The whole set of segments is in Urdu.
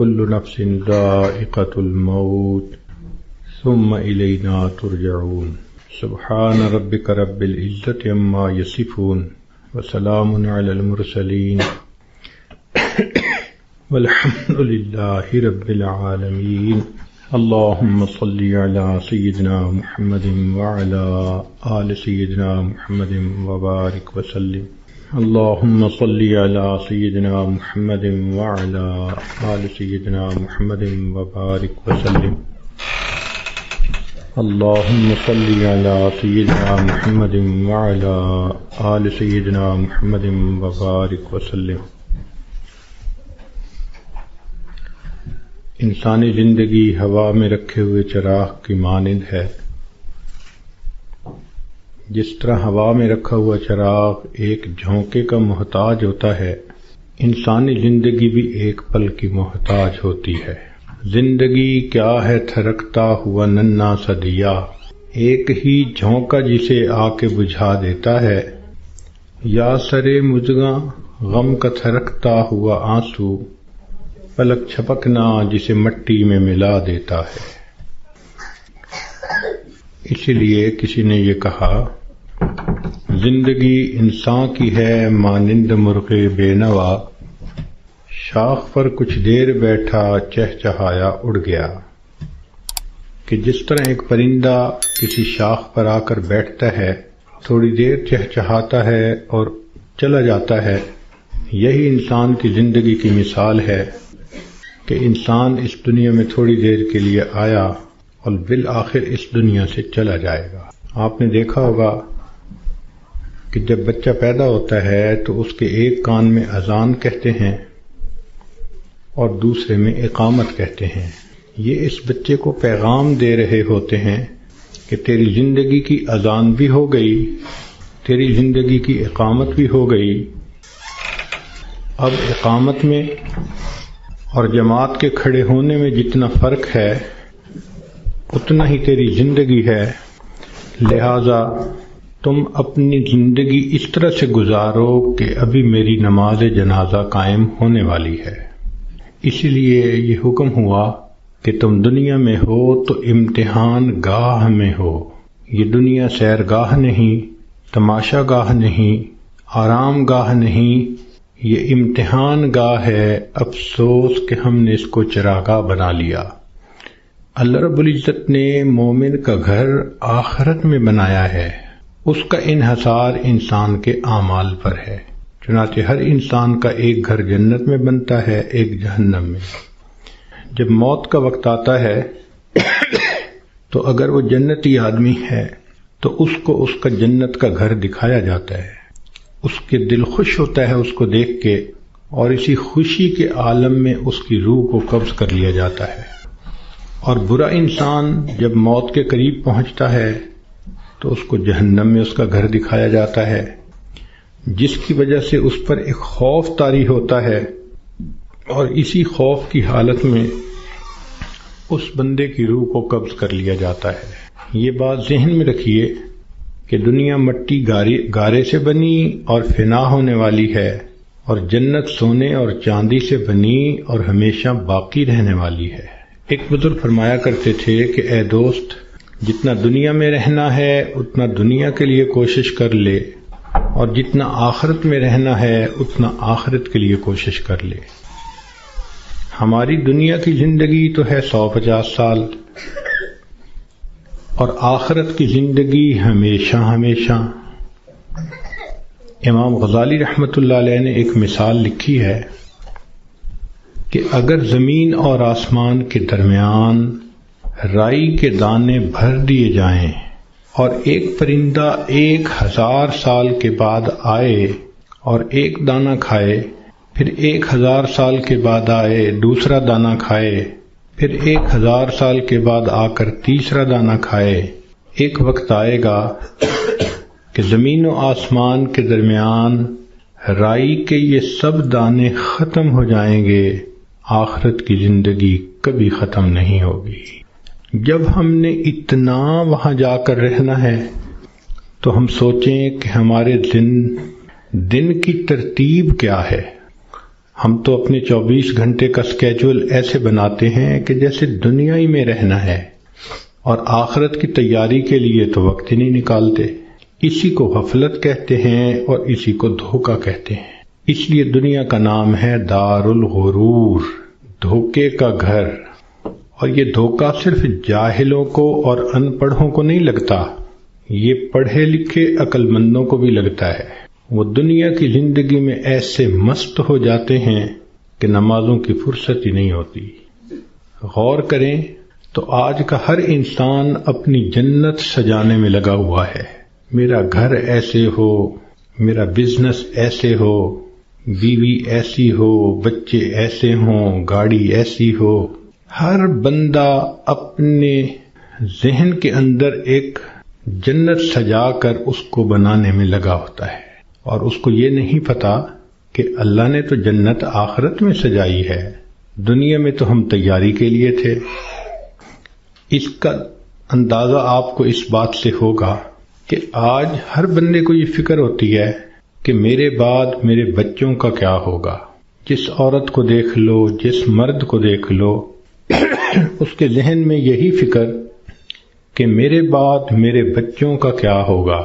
كل نفس ذائقة الموت ثم إلينا ترجعون سبحان ربك رب العزة عما يصفون وسلام على المرسلين والحمد لله رب العالمين اللهم صل على سيدنا محمد وعلى آل سيدنا محمد وبارك وسلم اللهم صل على سيدنا محمد وعلى آل سيدنا محمد وبارك وسلم اللهم صل على سيدنا محمد وعلى آل سيدنا محمد وبارك وسلم انسانی زندگی ہوا میں رکھے ہوئے چراغ کی مانند ہے۔ جس طرح ہوا میں رکھا ہوا چراغ ایک جھونکے کا محتاج ہوتا ہے، انسانی زندگی بھی ایک پل کی محتاج ہوتی ہے۔ زندگی کیا ہے تھرکتا ہوا ننھا سا دیا، ایک ہی جھونکا جسے آ کے بجھا دیتا ہے، یا سرے مژگاں غم کا تھرکتا ہوا آنسو، پلک چھپکنا جسے مٹی میں ملا دیتا ہے۔ اسی لیے کسی نے یہ کہا، زندگی انسان کی ہے مانند مرغ بے نوا، شاخ پر کچھ دیر بیٹھا چہچہایا اڑ گیا۔ کہ جس طرح ایک پرندہ کسی شاخ پر آ کر بیٹھتا ہے، تھوڑی دیر چہچہاتا ہے اور چلا جاتا ہے، یہی انسان کی زندگی کی مثال ہے کہ انسان اس دنیا میں تھوڑی دیر کے لیے آیا اور بالآخر اس دنیا سے چلا جائے گا۔ آپ نے دیکھا ہوگا کہ جب بچہ پیدا ہوتا ہے تو اس کے ایک کان میں اذان کہتے ہیں اور دوسرے میں اقامت کہتے ہیں۔ یہ اس بچے کو پیغام دے رہے ہوتے ہیں کہ تیری زندگی کی اذان بھی ہو گئی، تیری زندگی کی اقامت بھی ہو گئی۔ اب اقامت میں اور جماعت کے کھڑے ہونے میں جتنا فرق ہے اتنا ہی تیری زندگی ہے، لہذا تم اپنی زندگی اس طرح سے گزارو کہ ابھی میری نماز جنازہ قائم ہونے والی ہے۔ اسی لیے یہ حکم ہوا کہ تم دنیا میں ہو تو امتحان گاہ میں ہو۔ یہ دنیا سیرگاہ نہیں، تماشا گاہ نہیں، آرام گاہ نہیں، یہ امتحان گاہ ہے۔ افسوس کہ ہم نے اس کو چراگاہ بنا لیا۔ اللہ رب العزت نے مومن کا گھر آخرت میں بنایا ہے، اس کا انحصار انسان کے اعمال پر ہے۔ چنانچہ ہر انسان کا ایک گھر جنت میں بنتا ہے، ایک جہنم میں۔ جب موت کا وقت آتا ہے تو اگر وہ جنتی آدمی ہے تو اس کو اس کا جنت کا گھر دکھایا جاتا ہے، اس کے دل خوش ہوتا ہے اس کو دیکھ کے، اور اسی خوشی کے عالم میں اس کی روح کو قبض کر لیا جاتا ہے۔ اور برا انسان جب موت کے قریب پہنچتا ہے تو اس کو جہنم میں اس کا گھر دکھایا جاتا ہے، جس کی وجہ سے اس پر ایک خوف طاری ہوتا ہے، اور اسی خوف کی حالت میں اس بندے کی روح کو قبض کر لیا جاتا ہے۔ یہ بات ذہن میں رکھیے کہ دنیا مٹی گارے سے بنی اور فنا ہونے والی ہے، اور جنت سونے اور چاندی سے بنی اور ہمیشہ باقی رہنے والی ہے۔ ایک بزرگ فرمایا کرتے تھے کہ اے دوست، جتنا دنیا میں رہنا ہے اتنا دنیا کے لیے کوشش کر لے، اور جتنا آخرت میں رہنا ہے اتنا آخرت کے لیے کوشش کر لے۔ ہماری دنیا کی زندگی تو ہے 150 سال، اور آخرت کی زندگی ہمیشہ ہمیشہ۔ امام غزالی رحمۃ اللہ علیہ نے ایک مثال لکھی ہے کہ اگر زمین اور آسمان کے درمیان رائی کے دانے بھر دیے جائیں اور ایک پرندہ 1000 سال کے بعد آئے اور ایک دانہ کھائے، پھر 1000 سال کے بعد آئے دوسرا دانہ کھائے، پھر 1000 سال کے بعد آ کر تیسرا دانہ کھائے، ایک وقت آئے گا کہ زمین و آسمان کے درمیان رائی کے یہ سب دانے ختم ہو جائیں گے، آخرت کی زندگی کبھی ختم نہیں ہوگی۔ جب ہم نے اتنا وہاں جا کر رہنا ہے تو ہم سوچیں کہ ہمارے دن کی ترتیب کیا ہے، ہم تو اپنے 24 گھنٹے کا سکیجول ایسے بناتے ہیں کہ جیسے دنیا ہی میں رہنا ہے، اور آخرت کی تیاری کے لیے تو وقت ہی نہیں نکالتے۔ اسی کو غفلت کہتے ہیں اور اسی کو دھوکہ کہتے ہیں۔ اس لیے دنیا کا نام ہے دار الغرور، دھوکے کا گھر۔ اور یہ دھوکہ صرف جاہلوں کو اور ان پڑھوں کو نہیں لگتا، یہ پڑھے لکھے عقل مندوں کو بھی لگتا ہے۔ وہ دنیا کی زندگی میں ایسے مست ہو جاتے ہیں کہ نمازوں کی فرصت ہی نہیں ہوتی۔ غور کریں تو آج کا ہر انسان اپنی جنت سجانے میں لگا ہوا ہے۔ میرا گھر ایسے ہو، میرا بزنس ایسے ہو، بیوی ایسی ہو، بچے ایسے ہوں، گاڑی ایسی ہو۔ ہر بندہ اپنے ذہن کے اندر ایک جنت سجا کر اس کو بنانے میں لگا ہوتا ہے، اور اس کو یہ نہیں پتا کہ اللہ نے تو جنت آخرت میں سجائی ہے، دنیا میں تو ہم تیاری کے لیے تھے۔ اس کا اندازہ آپ کو اس بات سے ہوگا کہ آج ہر بندے کو یہ فکر ہوتی ہے کہ میرے بعد میرے بچوں کا کیا ہوگا۔ جس عورت کو دیکھ لو، جس مرد کو دیکھ لو، اس کے ذہن میں یہی فکر کہ میرے بعد میرے بچوں کا کیا ہوگا۔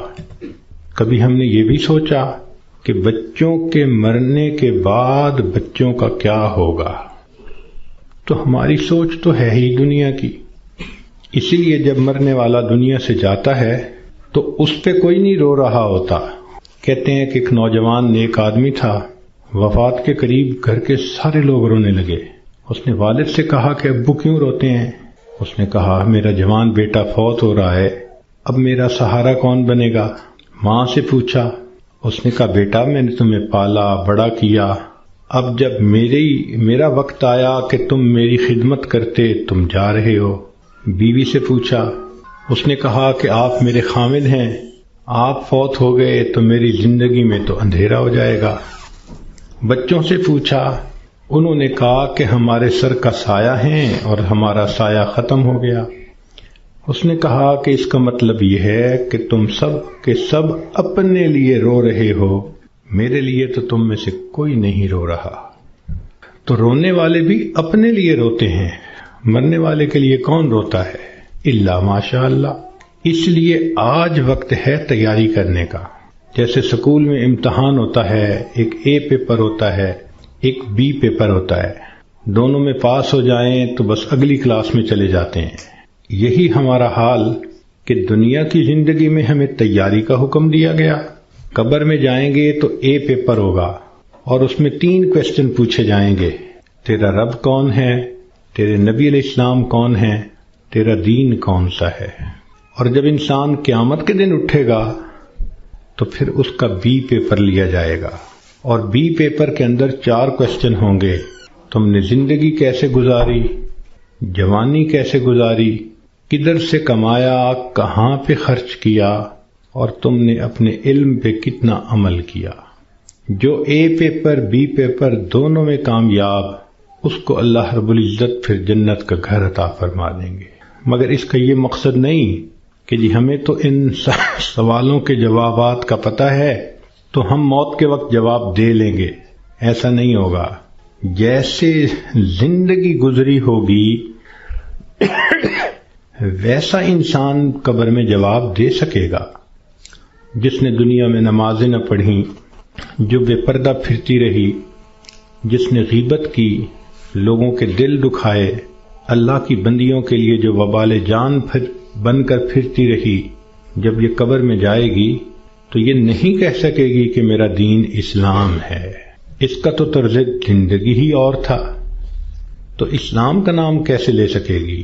کبھی ہم نے یہ بھی سوچا کہ بچوں کے مرنے کے بعد بچوں کا کیا ہوگا؟ تو ہماری سوچ تو ہے ہی دنیا کی۔ اسی لیے جب مرنے والا دنیا سے جاتا ہے تو اس پہ کوئی نہیں رو رہا ہوتا۔ کہتے ہیں کہ ایک نوجوان نیک آدمی تھا، وفات کے قریب گھر کے سارے لوگ رونے لگے۔ اس نے والد سے کہا کہ ابو کیوں روتے ہیں؟ اس نے کہا میرا جوان بیٹا فوت ہو رہا ہے، اب میرا سہارا کون بنے گا؟ ماں سے پوچھا، اس نے کہا بیٹا میں نے تمہیں پالا بڑا کیا، اب جب میرا وقت آیا کہ تم میری خدمت کرتے تم جا رہے ہو۔ بیوی سے پوچھا، اس نے کہا کہ آپ میرے خامد ہیں، آپ فوت ہو گئے تو میری زندگی میں تو اندھیرا ہو جائے گا۔ بچوں سے پوچھا، انہوں نے کہا کہ ہمارے سر کا سایہ ہیں اور ہمارا سایہ ختم ہو گیا۔ اس نے کہا کہ اس کا مطلب یہ ہے کہ تم سب کے سب اپنے لیے رو رہے ہو، میرے لیے تو تم میں سے کوئی نہیں رو رہا۔ تو رونے والے بھی اپنے لیے روتے ہیں، مرنے والے کے لیے کون روتا ہے؟ الا ماشاء اللہ۔ اس لیے آج وقت ہے تیاری کرنے کا۔ جیسے سکول میں امتحان ہوتا ہے، ایک اے پیپر ہوتا ہے، ایک بی پیپر ہوتا ہے، دونوں میں پاس ہو جائیں تو بس اگلی کلاس میں چلے جاتے ہیں۔ یہی ہمارا حال کہ دنیا کی زندگی میں ہمیں تیاری کا حکم دیا گیا۔ قبر میں جائیں گے تو اے پیپر ہوگا اور اس میں 3 کوسچن پوچھے جائیں گے، تیرا رب کون ہے، تیرے نبی علیہ السلام کون ہے، تیرا دین کون سا ہے۔ اور جب انسان قیامت کے دن اٹھے گا تو پھر اس کا بی پیپر لیا جائے گا، اور بی پیپر کے اندر 4 کوسچن ہوں گے۔ تم نے زندگی کیسے گزاری، جوانی کیسے گزاری، کدھر سے کمایا، کہاں پہ خرچ کیا، اور تم نے اپنے علم پہ کتنا عمل کیا۔ جو اے پیپر بی پیپر دونوں میں کامیاب، اس کو اللہ رب العزت پھر جنت کا گھر عطا فرما دیں گے۔ مگر اس کا یہ مقصد نہیں کہ جی ہمیں تو ان سوالوں کے جوابات کا پتہ ہے تو ہم موت کے وقت جواب دے لیں گے، ایسا نہیں ہوگا۔ جیسے زندگی گزری ہوگی ویسا انسان قبر میں جواب دے سکے گا۔ جس نے دنیا میں نمازیں نہ پڑھیں، جو بے پردہ پھرتی رہی، جس نے غیبت کی، لوگوں کے دل دکھائے، اللہ کی بندیوں کے لیے جو وبال جان بن کر پھرتی رہی، جب یہ قبر میں جائے گی تو یہ نہیں کہہ سکے گی کہ میرا دین اسلام ہے، اس کا تو طرز زندگی ہی اور تھا، تو اسلام کا نام کیسے لے سکے گی؟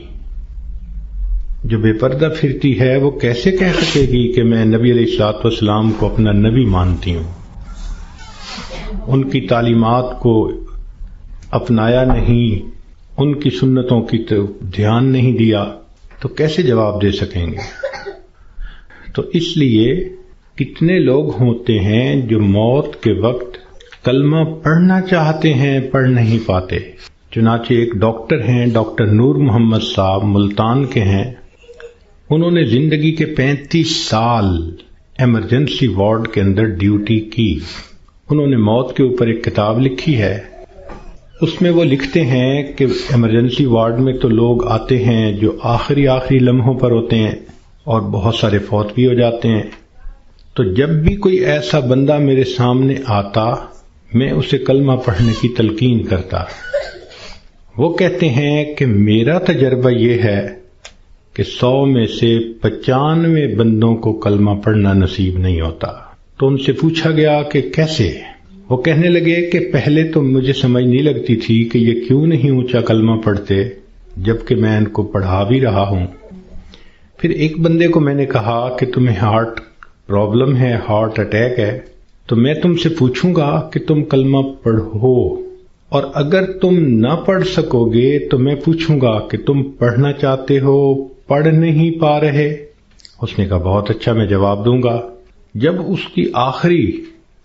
جو بے پردہ پھرتی ہے وہ کیسے کہہ سکے گی کہ میں نبی علیہ الصلوۃ والسلام کو اپنا نبی مانتی ہوں، ان کی تعلیمات کو اپنایا نہیں، ان کی سنتوں کی دھیان نہیں دیا، تو کیسے جواب دے سکیں گے؟ تو اس لیے کتنے لوگ ہوتے ہیں جو موت کے وقت کلمہ پڑھنا چاہتے ہیں، پڑھ نہیں پاتے۔ چنانچہ ایک ڈاکٹر ہیں، ڈاکٹر نور محمد صاحب، ملتان کے ہیں، انہوں نے زندگی کے 35 سال ایمرجنسی وارڈ کے اندر ڈیوٹی کی۔ انہوں نے موت کے اوپر ایک کتاب لکھی ہے، اس میں وہ لکھتے ہیں کہ ایمرجنسی وارڈ میں تو لوگ آتے ہیں جو آخری لمحوں پر ہوتے ہیں اور بہت سارے فوت بھی ہو جاتے ہیں. تو جب بھی کوئی ایسا بندہ میرے سامنے آتا میں اسے کلمہ پڑھنے کی تلقین کرتا. وہ کہتے ہیں کہ میرا تجربہ یہ ہے کہ 100 میں سے 95 بندوں کو کلمہ پڑھنا نصیب نہیں ہوتا. تو ان سے پوچھا گیا کہ کیسے؟ وہ کہنے لگے کہ پہلے تو مجھے سمجھ نہیں لگتی تھی کہ یہ کیوں نہیں اونچا کلمہ پڑھتے جبکہ میں ان کو پڑھا بھی رہا ہوں. پھر ایک بندے کو میں نے کہا کہ تمہیں ہارٹ پرابلم ہے، ہارٹ اٹیک ہے، تو میں تم سے پوچھوں گا کہ تم کلمہ پڑھو، اور اگر تم نہ پڑھ سکو گے تو میں پوچھوں گا کہ تم پڑھنا چاہتے ہو، پڑھ نہیں پا رہے؟ اس نے کہا بہت اچھا، میں جواب دوں گا. جب اس کی آخری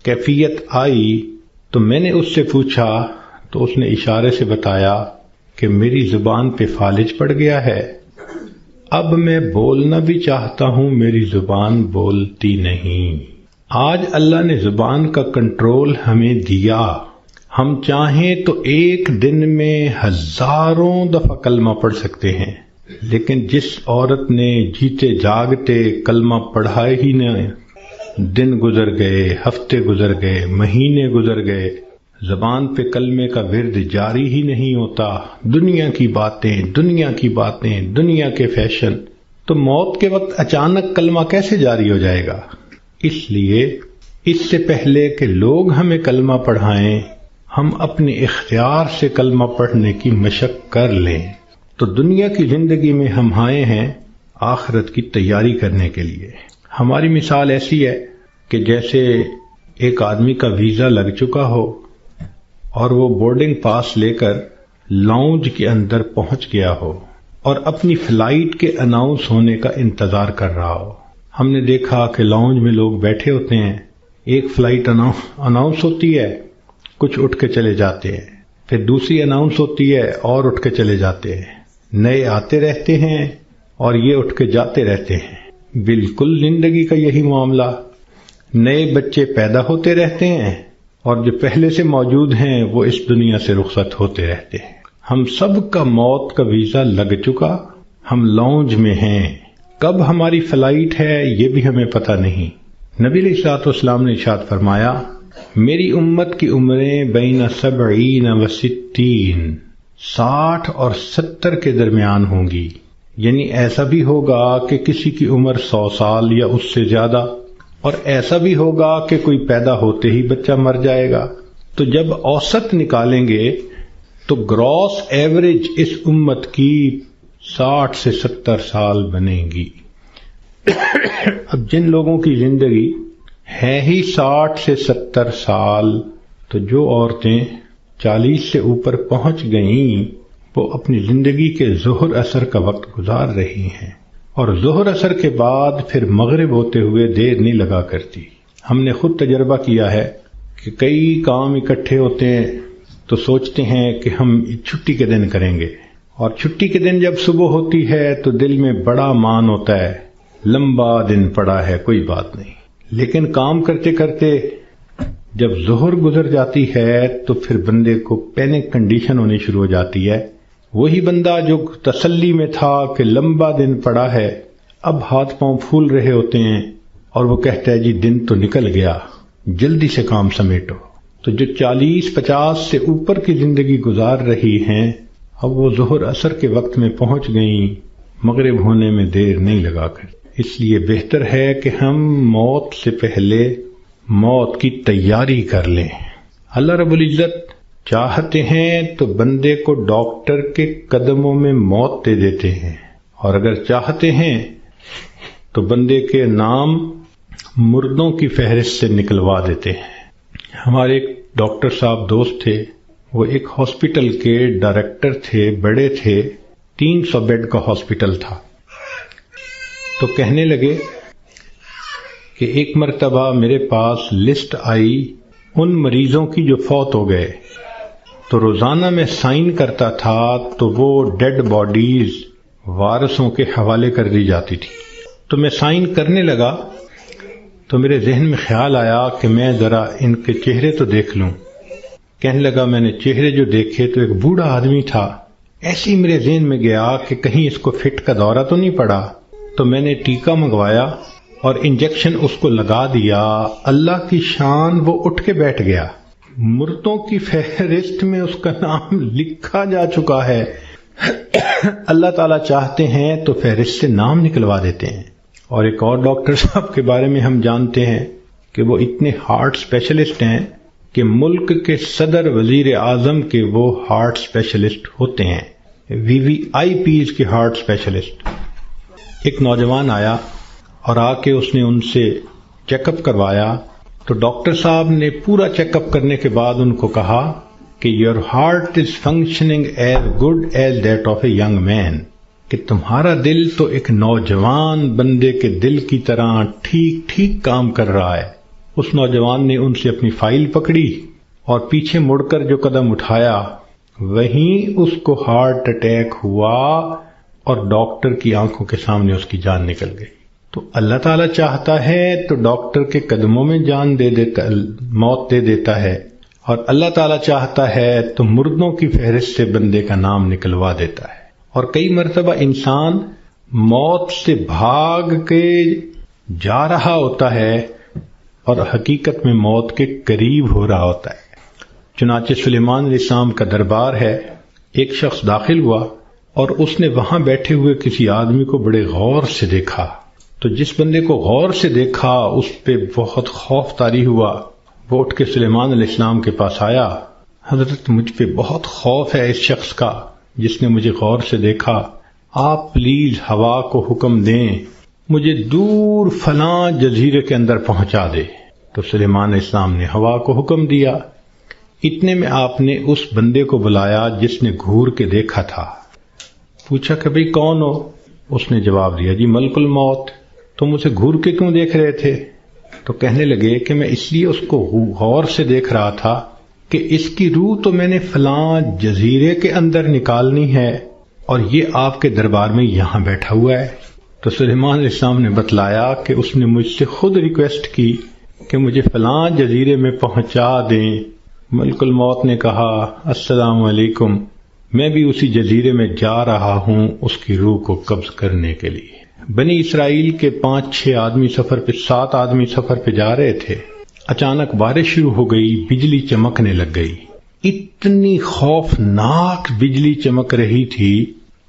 کیفیت آئی تو میں نے اس سے پوچھا تو اس نے اشارے سے بتایا کہ میری زبان پہ فالج پڑ گیا ہے، اب میں بولنا بھی چاہتا ہوں، میری زبان بولتی نہیں. آج اللہ نے زبان کا کنٹرول ہمیں دیا، ہم چاہیں تو ایک دن میں ہزاروں دفعہ کلمہ پڑھ سکتے ہیں، لیکن جس عورت نے جیتے جاگتے کلمہ پڑھا ہی نہ، دن گزر گئے، ہفتے گزر گئے، مہینے گزر گئے، زبان پہ کلمے کا ورد جاری ہی نہیں ہوتا، دنیا کی باتیں، دنیا کے فیشن، تو موت کے وقت اچانک کلمہ کیسے جاری ہو جائے گا؟ اس لیے اس سے پہلے کہ لوگ ہمیں کلمہ پڑھائیں ہم اپنے اختیار سے کلمہ پڑھنے کی مشق کر لیں. تو دنیا کی زندگی میں ہم آئے ہیں آخرت کی تیاری کرنے کے لیے. ہماری مثال ایسی ہے کہ جیسے ایک آدمی کا ویزا لگ چکا ہو اور وہ بورڈنگ پاس لے کر لاؤنج کے اندر پہنچ گیا ہو اور اپنی فلائٹ کے اناؤنس ہونے کا انتظار کر رہا ہو. ہم نے دیکھا کہ لاؤنج میں لوگ بیٹھے ہوتے ہیں، ایک فلائٹ اناؤنس ہوتی ہے، کچھ اٹھ کے چلے جاتے ہیں، پھر دوسری اناؤنس ہوتی ہے اور اٹھ کے چلے جاتے ہیں، نئے آتے رہتے ہیں اور یہ اٹھ کے جاتے رہتے ہیں. بالکل زندگی کا یہی معاملہ، نئے بچے پیدا ہوتے رہتے ہیں اور جو پہلے سے موجود ہیں وہ اس دنیا سے رخصت ہوتے رہتے ہیں. ہم سب کا موت کا ویزا لگ چکا، ہم لاؤنج میں ہیں، کب ہماری فلائٹ ہے یہ بھی ہمیں پتہ نہیں. نبی علیہ الصلوۃ والسلام نے ارشاد فرمایا میری امت کی عمریں بین 70 و 60، 60 اور 70 کے درمیان ہوں گی. یعنی ایسا بھی ہوگا کہ کسی کی عمر 100 سال یا اس سے زیادہ، اور ایسا بھی ہوگا کہ کوئی پیدا ہوتے ہی بچہ مر جائے گا. تو جب اوسط نکالیں گے تو گراس ایوریج اس امت کی 60 سے 70 سال بنے گی. اب جن لوگوں کی زندگی ہے ہی 60 سے 70 سال، تو جو عورتیں 40 سے اوپر پہنچ گئیں وہ اپنی زندگی کے ظہر اثر کا وقت گزار رہی ہیں، اور ظہر اثر کے بعد پھر مغرب ہوتے ہوئے دیر نہیں لگا کرتی. ہم نے خود تجربہ کیا ہے کہ کئی کام اکٹھے ہوتے ہیں تو سوچتے ہیں کہ ہم چھٹی کے دن کریں گے، اور چھٹی کے دن جب صبح ہوتی ہے تو دل میں بڑا مان ہوتا ہے، لمبا دن پڑا ہے، کوئی بات نہیں. لیکن کام کرتے کرتے جب ظہر گزر جاتی ہے تو پھر بندے کو پینک کنڈیشن ہونی شروع ہو جاتی ہے. وہی بندہ جو تسلی میں تھا کہ لمبا دن پڑا ہے اب ہاتھ پاؤں پھول رہے ہوتے ہیں اور وہ کہتا ہے جی دن تو نکل گیا، جلدی سے کام سمیٹو. تو جو 40-50 سے اوپر کی زندگی گزار رہی ہیں اب وہ ظہر عصر کے وقت میں پہنچ گئیں، مغرب ہونے میں دیر نہیں لگا کر. اس لیے بہتر ہے کہ ہم موت سے پہلے موت کی تیاری کر لیں. اللہ رب العزت چاہتے ہیں تو بندے کو ڈاکٹر کے قدموں میں موت دے دیتے ہیں، اور اگر چاہتے ہیں تو بندے کے نام مردوں کی فہرست سے نکلوا دیتے ہیں. ہمارے ایک ڈاکٹر صاحب دوست تھے، وہ ایک ہاسپٹل کے ڈائریکٹر تھے، بڑے تھے، 300 بیڈ کا ہاسپٹل تھا. تو کہنے لگے کہ ایک مرتبہ میرے پاس لسٹ آئی ان مریضوں کی جو فوت ہو گئے، تو روزانہ میں سائن کرتا تھا تو وہ ڈیڈ باڈیز وارثوں کے حوالے کر دی جاتی تھی. تو میں سائن کرنے لگا تو میرے ذہن میں خیال آیا کہ میں ذرا ان کے چہرے تو دیکھ لوں. کہنے لگا میں نے چہرے جو دیکھے تو ایک بوڑھا آدمی تھا، ایسے ہی میرے ذہن میں گیا کہ کہیں اس کو فٹ کا دورہ تو نہیں پڑا، تو میں نے ٹیکا منگوایا اور انجیکشن اس کو لگا دیا۔ اللہ کی شان، وہ اٹھ کے بیٹھ گیا۔ مردوں کی فہرست میں اس کا نام لکھا جا چکا ہے۔ اللہ تعالیٰ چاہتے ہیں تو فہرست سے نام نکلوا دیتے ہیں۔ اور ایک اور ڈاکٹر صاحب کے بارے میں ہم جانتے ہیں کہ وہ اتنے ہارٹ اسپیشلسٹ ہیں کہ ملک کے صدر وزیر اعظم کے وہ ہارٹ اسپیشلسٹ ہوتے ہیں، VVIPs کے ہارٹ اسپیشلسٹ۔ ایک نوجوان آیا اور آ کے اس نے ان سے چیک اپ کروایا، تو ڈاکٹر صاحب نے پورا چیک اپ کرنے کے بعد ان کو کہا کہ your heart is functioning as good as that of a young man, کہ تمہارا دل تو ایک نوجوان بندے کے دل کی طرح ٹھیک کام کر رہا ہے۔ اس نوجوان نے ان سے اپنی فائل پکڑی اور پیچھے مڑ کر جو قدم اٹھایا وہیں اس کو ہارٹ اٹیک ہوا اور ڈاکٹر کی آنکھوں کے سامنے اس کی جان نکل گئی۔ تو اللہ تعالیٰ چاہتا ہے تو ڈاکٹر کے قدموں میں جان دے دیتا، موت دے دیتا ہے، اور اللہ تعالیٰ چاہتا ہے تو مردوں کی فہرست سے بندے کا نام نکلوا دیتا ہے۔ اور کئی مرتبہ انسان موت سے بھاگ کے جا رہا ہوتا ہے اور حقیقت میں موت کے قریب ہو رہا ہوتا ہے۔ چنانچہ سلیمان علیہ السلام کا دربار ہے، ایک شخص داخل ہوا اور اس نے وہاں بیٹھے ہوئے کسی آدمی کو بڑے غور سے دیکھا، تو جس بندے کو غور سے دیکھا اس پہ بہت خوف طاری ہوا۔ وہ اٹھ کے سلیمان علیہ السلام کے پاس آیا، حضرت مجھ پہ بہت خوف ہے اس شخص کا جس نے مجھے غور سے دیکھا، آپ پلیز ہوا کو حکم دیں مجھے دور فلاں جزیرے کے اندر پہنچا دے۔ تو سلیمان علیہ السلام نے ہوا کو حکم دیا۔ اتنے میں آپ نے اس بندے کو بلایا جس نے گھور کے دیکھا تھا، پوچھا کہ بھئی کون ہو؟ اس نے جواب دیا، جی ملک الموت۔ تم اسے گھور کے کیوں دیکھ رہے تھے؟ تو کہنے لگے کہ میں اس لیے اس کو غور سے دیکھ رہا تھا کہ اس کی روح تو میں نے فلاں جزیرے کے اندر نکالنی ہے اور یہ آپ کے دربار میں یہاں بیٹھا ہوا ہے۔ تو سلیمان علیہ السلام نے بتلایا کہ اس نے مجھ سے خود ریکویسٹ کی کہ مجھے فلاں جزیرے میں پہنچا دیں۔ ملک الموت نے کہا السلام علیکم، میں بھی اسی جزیرے میں جا رہا ہوں اس کی روح کو قبض کرنے کے لیے۔ بنی اسرائیل کے 5-6 آدمی سفر پہ 7 آدمی سفر پہ جا رہے تھے، اچانک بارش شروع ہو گئی، بجلی چمکنے لگ گئی، اتنی خوفناک بجلی چمک رہی تھی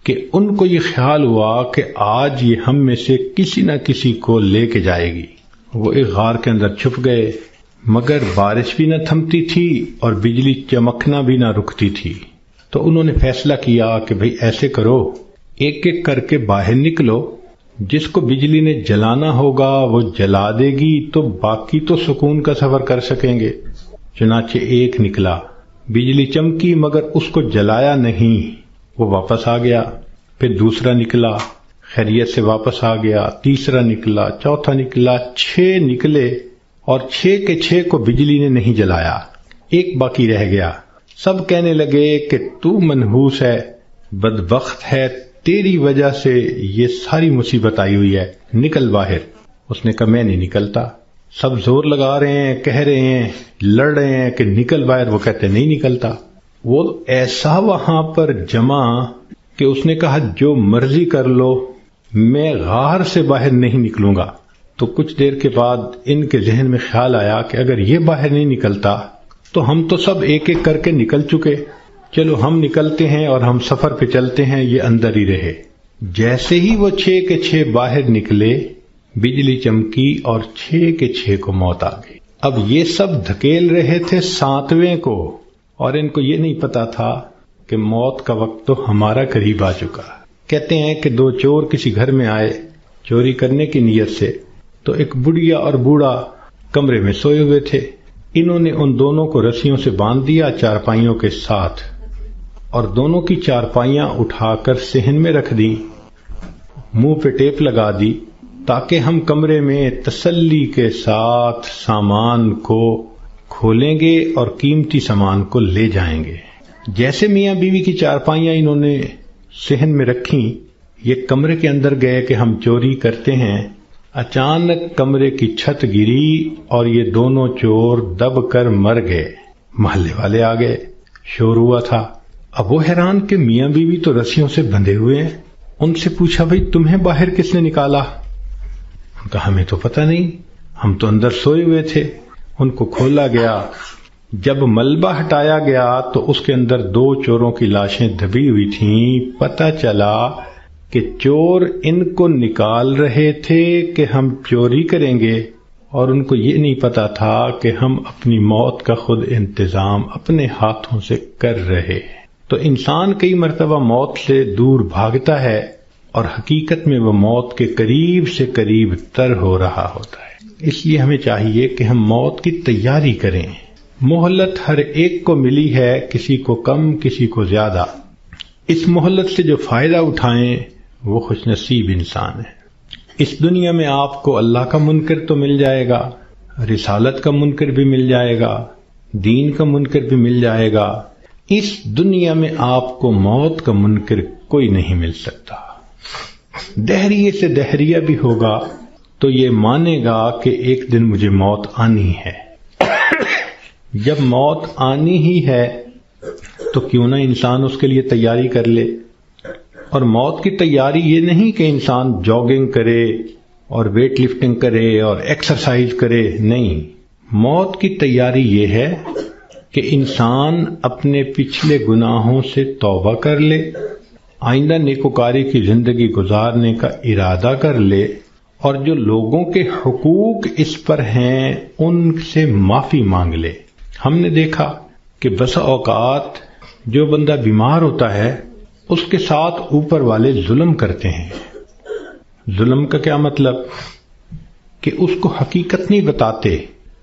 کہ ان کو یہ خیال ہوا کہ آج یہ ہم میں سے کسی نہ کسی کو لے کے جائے گی۔ وہ ایک غار کے اندر چھپ گئے، مگر بارش بھی نہ تھمتی تھی اور بجلی چمکنا بھی نہ رکتی تھی۔ تو انہوں نے فیصلہ کیا کہ بھئی ایسے کرو، ایک ایک کر کے باہر نکلو، جس کو بجلی نے جلانا ہوگا وہ جلا دے گی تو باقی تو سکون کا سفر کر سکیں گے۔ چنانچہ ایک نکلا، بجلی چمکی مگر اس کو جلایا نہیں، وہ واپس آ گیا۔ پھر دوسرا نکلا، خیریت سے واپس آ گیا، تیسرا نکلا، چوتھا نکلا، 6 نکلے اور 6 کے 6 کو بجلی نے نہیں جلایا، ایک باقی رہ گیا۔ سب کہنے لگے کہ تو منحوس ہے، بدبخت ہے، تیری وجہ سے یہ ساری مصیبت آئی ہوئی ہے، نکل باہر۔ اس نے کہا میں نہیں نکلتا۔ سب زور لگا رہے ہیں، کہہ رہے ہیں، لڑ رہے ہیں کہ نکل باہر، وہ کہتے نہیں نکلتا۔ وہ ایسا وہاں پر جمع کہ اس نے کہا جو مرضی کر لو، میں غار سے باہر نہیں نکلوں گا۔ تو کچھ دیر کے بعد ان کے ذہن میں خیال آیا کہ اگر یہ باہر نہیں نکلتا تو ہم تو سب ایک ایک کر کے نکل چکے، چلو ہم نکلتے ہیں اور ہم سفر پہ چلتے ہیں، یہ اندر ہی رہے۔ جیسے ہی وہ 6 کے 6 باہر نکلے، بجلی چمکی اور 6 کے 6 کو موت آ گئی۔ اب یہ سب دھکیل رہے تھے 7ویں کو، اور ان کو یہ نہیں پتا تھا کہ موت کا وقت تو ہمارا قریب آ چکا۔ کہتے ہیں کہ 2 چور کسی گھر میں آئے چوری کرنے کی نیت سے، تو ایک بڑھیا اور بوڑھا کمرے میں سوئے ہوئے تھے۔ انہوں نے ان دونوں کو رسیوں سے باندھ دیا چارپائیوں کے ساتھ، اور دونوں کی چارپائیاں اٹھا کر صحن میں رکھ دی، منہ پہ ٹیپ لگا دی تاکہ ہم کمرے میں تسلی کے ساتھ سامان کو کھولیں گے اور قیمتی سامان کو لے جائیں گے۔ جیسے میاں بیوی کی چارپائیاں انہوں نے صحن میں رکھیں، یہ کمرے کے اندر گئے کہ ہم چوری کرتے ہیں۔ اچانک کمرے کی چھت گری اور یہ دونوں چور دب کر مر گئے۔ محلے والے آ گئے، شور ہوا تھا۔ اب وہ حیران کہ میاں بیوی تو رسیوں سے بندھے ہوئے ہیں۔ ان سے پوچھا بھئی تمہیں باہر کس نے نکالا؟ ان کا ہمیں تو پتہ نہیں، ہم تو اندر سوئے ہوئے تھے۔ ان کو کھولا گیا، جب ملبہ ہٹایا گیا تو اس کے اندر 2 چوروں کی لاشیں دبی ہوئی تھیں۔ پتہ چلا کہ چور ان کو نکال رہے تھے کہ ہم چوری کریں گے، اور ان کو یہ نہیں پتا تھا کہ ہم اپنی موت کا خود انتظام اپنے ہاتھوں سے کر رہے ہیں۔ تو انسان کئی مرتبہ موت سے دور بھاگتا ہے اور حقیقت میں وہ موت کے قریب سے قریب تر ہو رہا ہوتا ہے۔ اس لیے ہمیں چاہیے کہ ہم موت کی تیاری کریں۔ مہلت ہر ایک کو ملی ہے، کسی کو کم کسی کو زیادہ۔ اس مہلت سے جو فائدہ اٹھائیں وہ خوش نصیب انسان ہے۔ اس دنیا میں آپ کو اللہ کا منکر تو مل جائے گا، رسالت کا منکر بھی مل جائے گا، دین کا منکر بھی مل جائے گا۔ اس دنیا میں آپ کو موت کا منکر کوئی نہیں مل سکتا۔ دہریے سے دہریہ بھی ہوگا تو یہ مانے گا کہ ایک دن مجھے موت آنی ہے۔ جب موت آنی ہی ہے تو کیوں نہ انسان اس کے لیے تیاری کر لے۔ اور موت کی تیاری یہ نہیں کہ انسان جاگنگ کرے اور ویٹ لفٹنگ کرے اور ایکسرسائز کرے، نہیں۔ موت کی تیاری یہ ہے کہ انسان اپنے پچھلے گناہوں سے توبہ کر لے، آئندہ نیکوکاری کی زندگی گزارنے کا ارادہ کر لے، اور جو لوگوں کے حقوق اس پر ہیں ان سے معافی مانگ لے۔ ہم نے دیکھا کہ بسا اوقات جو بندہ بیمار ہوتا ہے اس کے ساتھ اوپر والے ظلم کرتے ہیں۔ ظلم کا کیا مطلب؟ کہ اس کو حقیقت نہیں بتاتے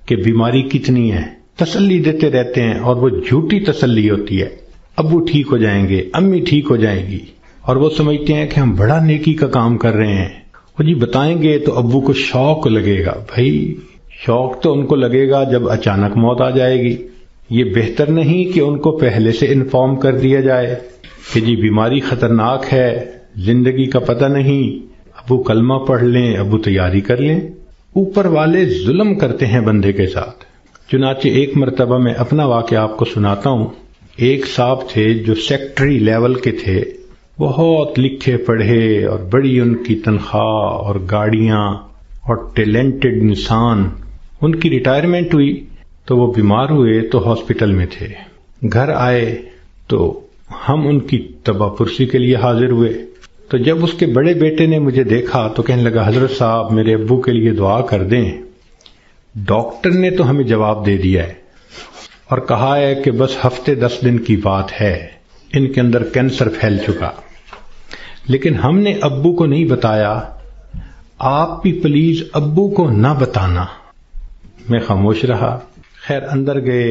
کہ بیماری کتنی ہے، تسلی دیتے رہتے ہیں، اور وہ جھوٹی تسلی ہوتی ہے۔ ابو ٹھیک ہو جائیں گے، امی ٹھیک ہو جائیں گی، اور وہ سمجھتے ہیں کہ ہم بڑا نیکی کا کام کر رہے ہیں۔ وہ جی بتائیں گے تو ابو کو شوق لگے گا۔ بھائی شوق تو ان کو لگے گا جب اچانک موت آ جائے گی۔ یہ بہتر نہیں کہ ان کو پہلے سے انفارم کر دیا جائے کہ جی بیماری خطرناک ہے، زندگی کا پتہ نہیں، ابو کلمہ پڑھ لیں، ابو تیاری کر لیں۔ اوپر والے ظلم کرتے ہیں بندے کے ساتھ۔ چنانچہ ایک مرتبہ میں اپنا واقعہ آپ کو سناتا ہوں۔ ایک صاحب تھے جو سیکٹری لیول کے تھے، بہت لکھے پڑھے اور بڑی ان کی تنخواہ اور گاڑیاں اور ٹیلنٹڈ انسان۔ ان کی ریٹائرمنٹ ہوئی تو وہ بیمار ہوئے تو ہاسپٹل میں تھے۔ گھر آئے تو ہم ان کی تباہ پرسی کے لیے حاضر ہوئے۔ تو جب اس کے بڑے بیٹے نے مجھے دیکھا تو کہنے لگا حضرت صاحب میرے ابو کے لیے دعا کر دیں، ڈاکٹر نے تو ہمیں جواب دے دیا ہے اور کہا ہے کہ بس ہفتے 10 دن کی بات ہے، ان کے اندر کینسر پھیل چکا، لیکن ہم نے ابو کو نہیں بتایا، آپ بھی پلیز ابو کو نہ بتانا۔ میں خاموش رہا۔ خیر اندر گئے،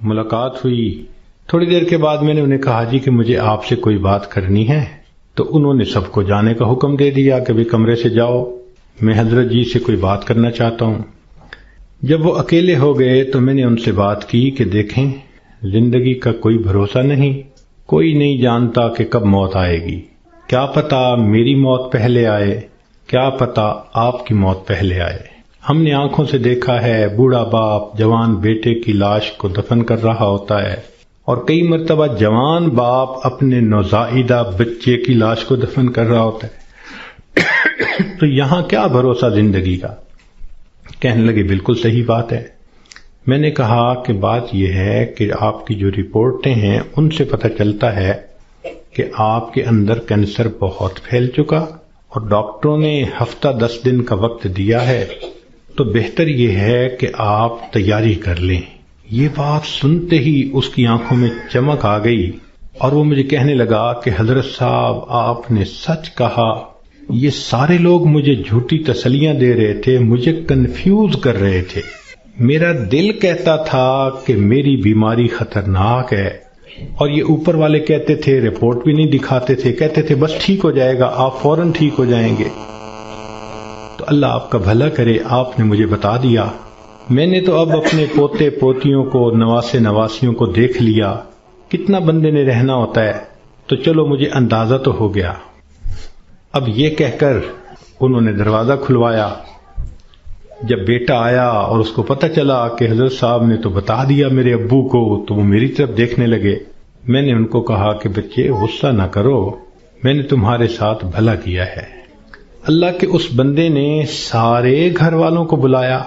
ملاقات ہوئی۔ تھوڑی دیر کے بعد میں نے انہیں کہا جی کہ مجھے آپ سے کوئی بات کرنی ہے، تو انہوں نے سب کو جانے کا حکم دے دیا کہ بھی کمرے سے جاؤ، میں حضرت جی سے کوئی بات کرنا چاہتا ہوں۔ جب وہ اکیلے ہو گئے تو میں نے ان سے بات کی کہ دیکھیں زندگی کا کوئی بھروسہ نہیں، کوئی نہیں جانتا کہ کب موت آئے گی، کیا پتا میری موت پہلے آئے، کیا پتا آپ کی موت پہلے آئے۔ ہم نے آنکھوں سے دیکھا ہے بوڑھا باپ جوان بیٹے کی لاش کو دفن کر رہا ہوتا ہے، اور کئی مرتبہ جوان باپ اپنے نوزائیدہ بچے کی لاش کو دفن کر رہا ہوتا ہے۔ تو یہاں کیا بھروسہ زندگی کا؟ کہنے لگے بالکل صحیح بات ہے۔ میں نے کہا کہ بات یہ ہے کہ آپ کی جو رپورٹیں ہیں ان سے پتہ چلتا ہے کہ آپ کے اندر کینسر بہت پھیل چکا، اور ڈاکٹروں نے ہفتہ 10 دن کا وقت دیا ہے، تو بہتر یہ ہے کہ آپ تیاری کر لیں۔ یہ بات سنتے ہی اس کی آنکھوں میں چمک آ گئی، اور وہ مجھے کہنے لگا کہ حضرت صاحب آپ نے سچ کہا، یہ سارے لوگ مجھے جھوٹی تسلیاں دے رہے تھے، مجھے کنفیوز کر رہے تھے۔ میرا دل کہتا تھا کہ میری بیماری خطرناک ہے، اور یہ اوپر والے کہتے تھے، رپورٹ بھی نہیں دکھاتے تھے، کہتے تھے بس ٹھیک ہو جائے گا، آپ فوراً ٹھیک ہو جائیں گے۔ تو اللہ آپ کا بھلا کرے، آپ نے مجھے بتا دیا۔ میں نے تو اب اپنے پوتے پوتیوں کو، نواسے نواسیوں کو دیکھ لیا، کتنا بندے نے رہنا ہوتا ہے، تو چلو مجھے اندازہ تو ہو گیا۔ اب یہ کہہ کر انہوں نے دروازہ کھلوایا، جب بیٹا آیا اور اس کو پتہ چلا کہ حضرت صاحب نے تو بتا دیا میرے ابو کو، تو وہ میری طرف دیکھنے لگے۔ میں نے ان کو کہا کہ بچے غصہ نہ کرو، میں نے تمہارے ساتھ بھلا کیا ہے۔ اللہ کے اس بندے نے سارے گھر والوں کو بلایا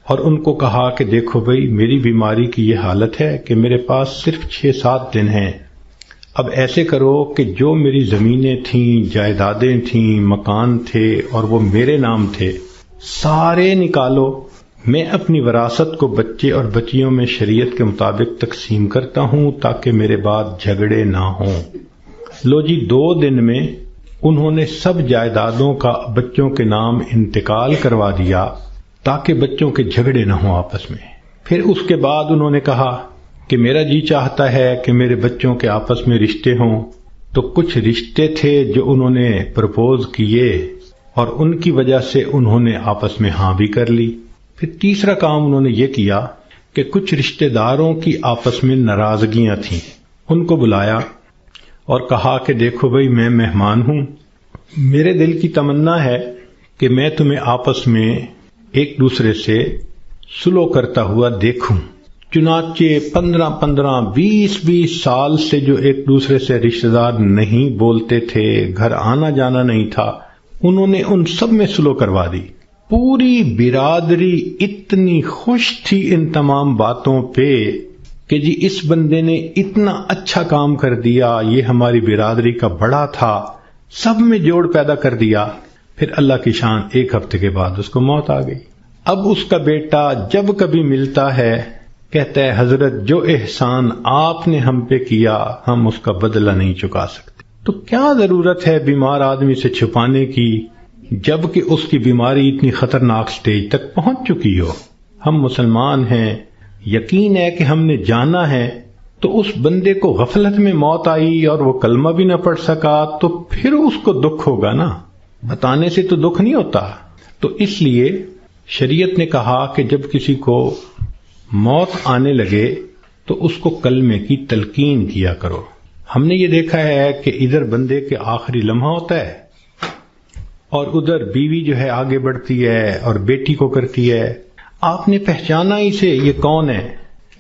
اور ان کو کہا کہ دیکھو بھئی، میری بیماری کی یہ حالت ہے کہ میرے پاس صرف 6-7 دن ہیں۔ اب ایسے کرو کہ جو میری زمینیں تھیں، جائیدادیں تھیں، مکان تھے اور وہ میرے نام تھے، سارے نکالو۔ میں اپنی وراثت کو بچے اور بچیوں میں شریعت کے مطابق تقسیم کرتا ہوں تاکہ میرے بعد جھگڑے نہ ہوں۔ لو جی، 2 دن میں انہوں نے سب جائیدادوں کا بچوں کے نام انتقال کروا دیا تاکہ بچوں کے جھگڑے نہ ہوں آپس میں۔ پھر اس کے بعد انہوں نے کہا کہ میرا جی چاہتا ہے کہ میرے بچوں کے آپس میں رشتے ہوں، تو کچھ رشتے تھے جو انہوں نے پرپوز کیے اور ان کی وجہ سے انہوں نے آپس میں ہاں بھی کر لی۔ پھر تیسرا کام انہوں نے یہ کیا کہ کچھ رشتے داروں کی آپس میں ناراضگیاں تھیں، ان کو بلایا اور کہا کہ دیکھو بھئی، میں مہمان ہوں، میرے دل کی تمنا ہے کہ میں تمہیں آپس میں ایک دوسرے سے سلو کرتا ہوا دیکھوں۔ چنانچہ 15 20 سال سے جو ایک دوسرے سے رشتہ دار نہیں بولتے تھے، گھر آنا جانا نہیں تھا، انہوں نے ان سب میں سلو کروا دی۔ پوری برادری اتنی خوش تھی ان تمام باتوں پہ کہ جی اس بندے نے اتنا اچھا کام کر دیا، یہ ہماری برادری کا بڑا تھا، سب میں جوڑ پیدا کر دیا۔ پھر اللہ کی شان، 1 ہفتے کے بعد اس کو موت آ گئی۔ اب اس کا بیٹا جب کبھی ملتا ہے کہتا ہے حضرت جو احسان آپ نے ہم پہ کیا ہم اس کا بدلہ نہیں چکا سکتے۔ تو کیا ضرورت ہے بیمار آدمی سے چھپانے کی جبکہ اس کی بیماری اتنی خطرناک سٹیج تک پہنچ چکی ہو؟ ہم مسلمان ہیں، یقین ہے کہ ہم نے جانا ہے، تو اس بندے کو غفلت میں موت آئی اور وہ کلمہ بھی نہ پڑھ سکا تو پھر اس کو دکھ ہوگا نا، بتانے سے تو دکھ نہیں ہوتا۔ تو اس لیے شریعت نے کہا کہ جب کسی کو موت آنے لگے تو اس کو کلمے کی تلقین کیا کرو۔ ہم نے یہ دیکھا ہے کہ ادھر بندے کے آخری لمحہ ہوتا ہے اور ادھر بیوی جو ہے آگے بڑھتی ہے اور بیٹی کو کرتی ہے، آپ نے پہچانا اسے، یہ کون ہے؟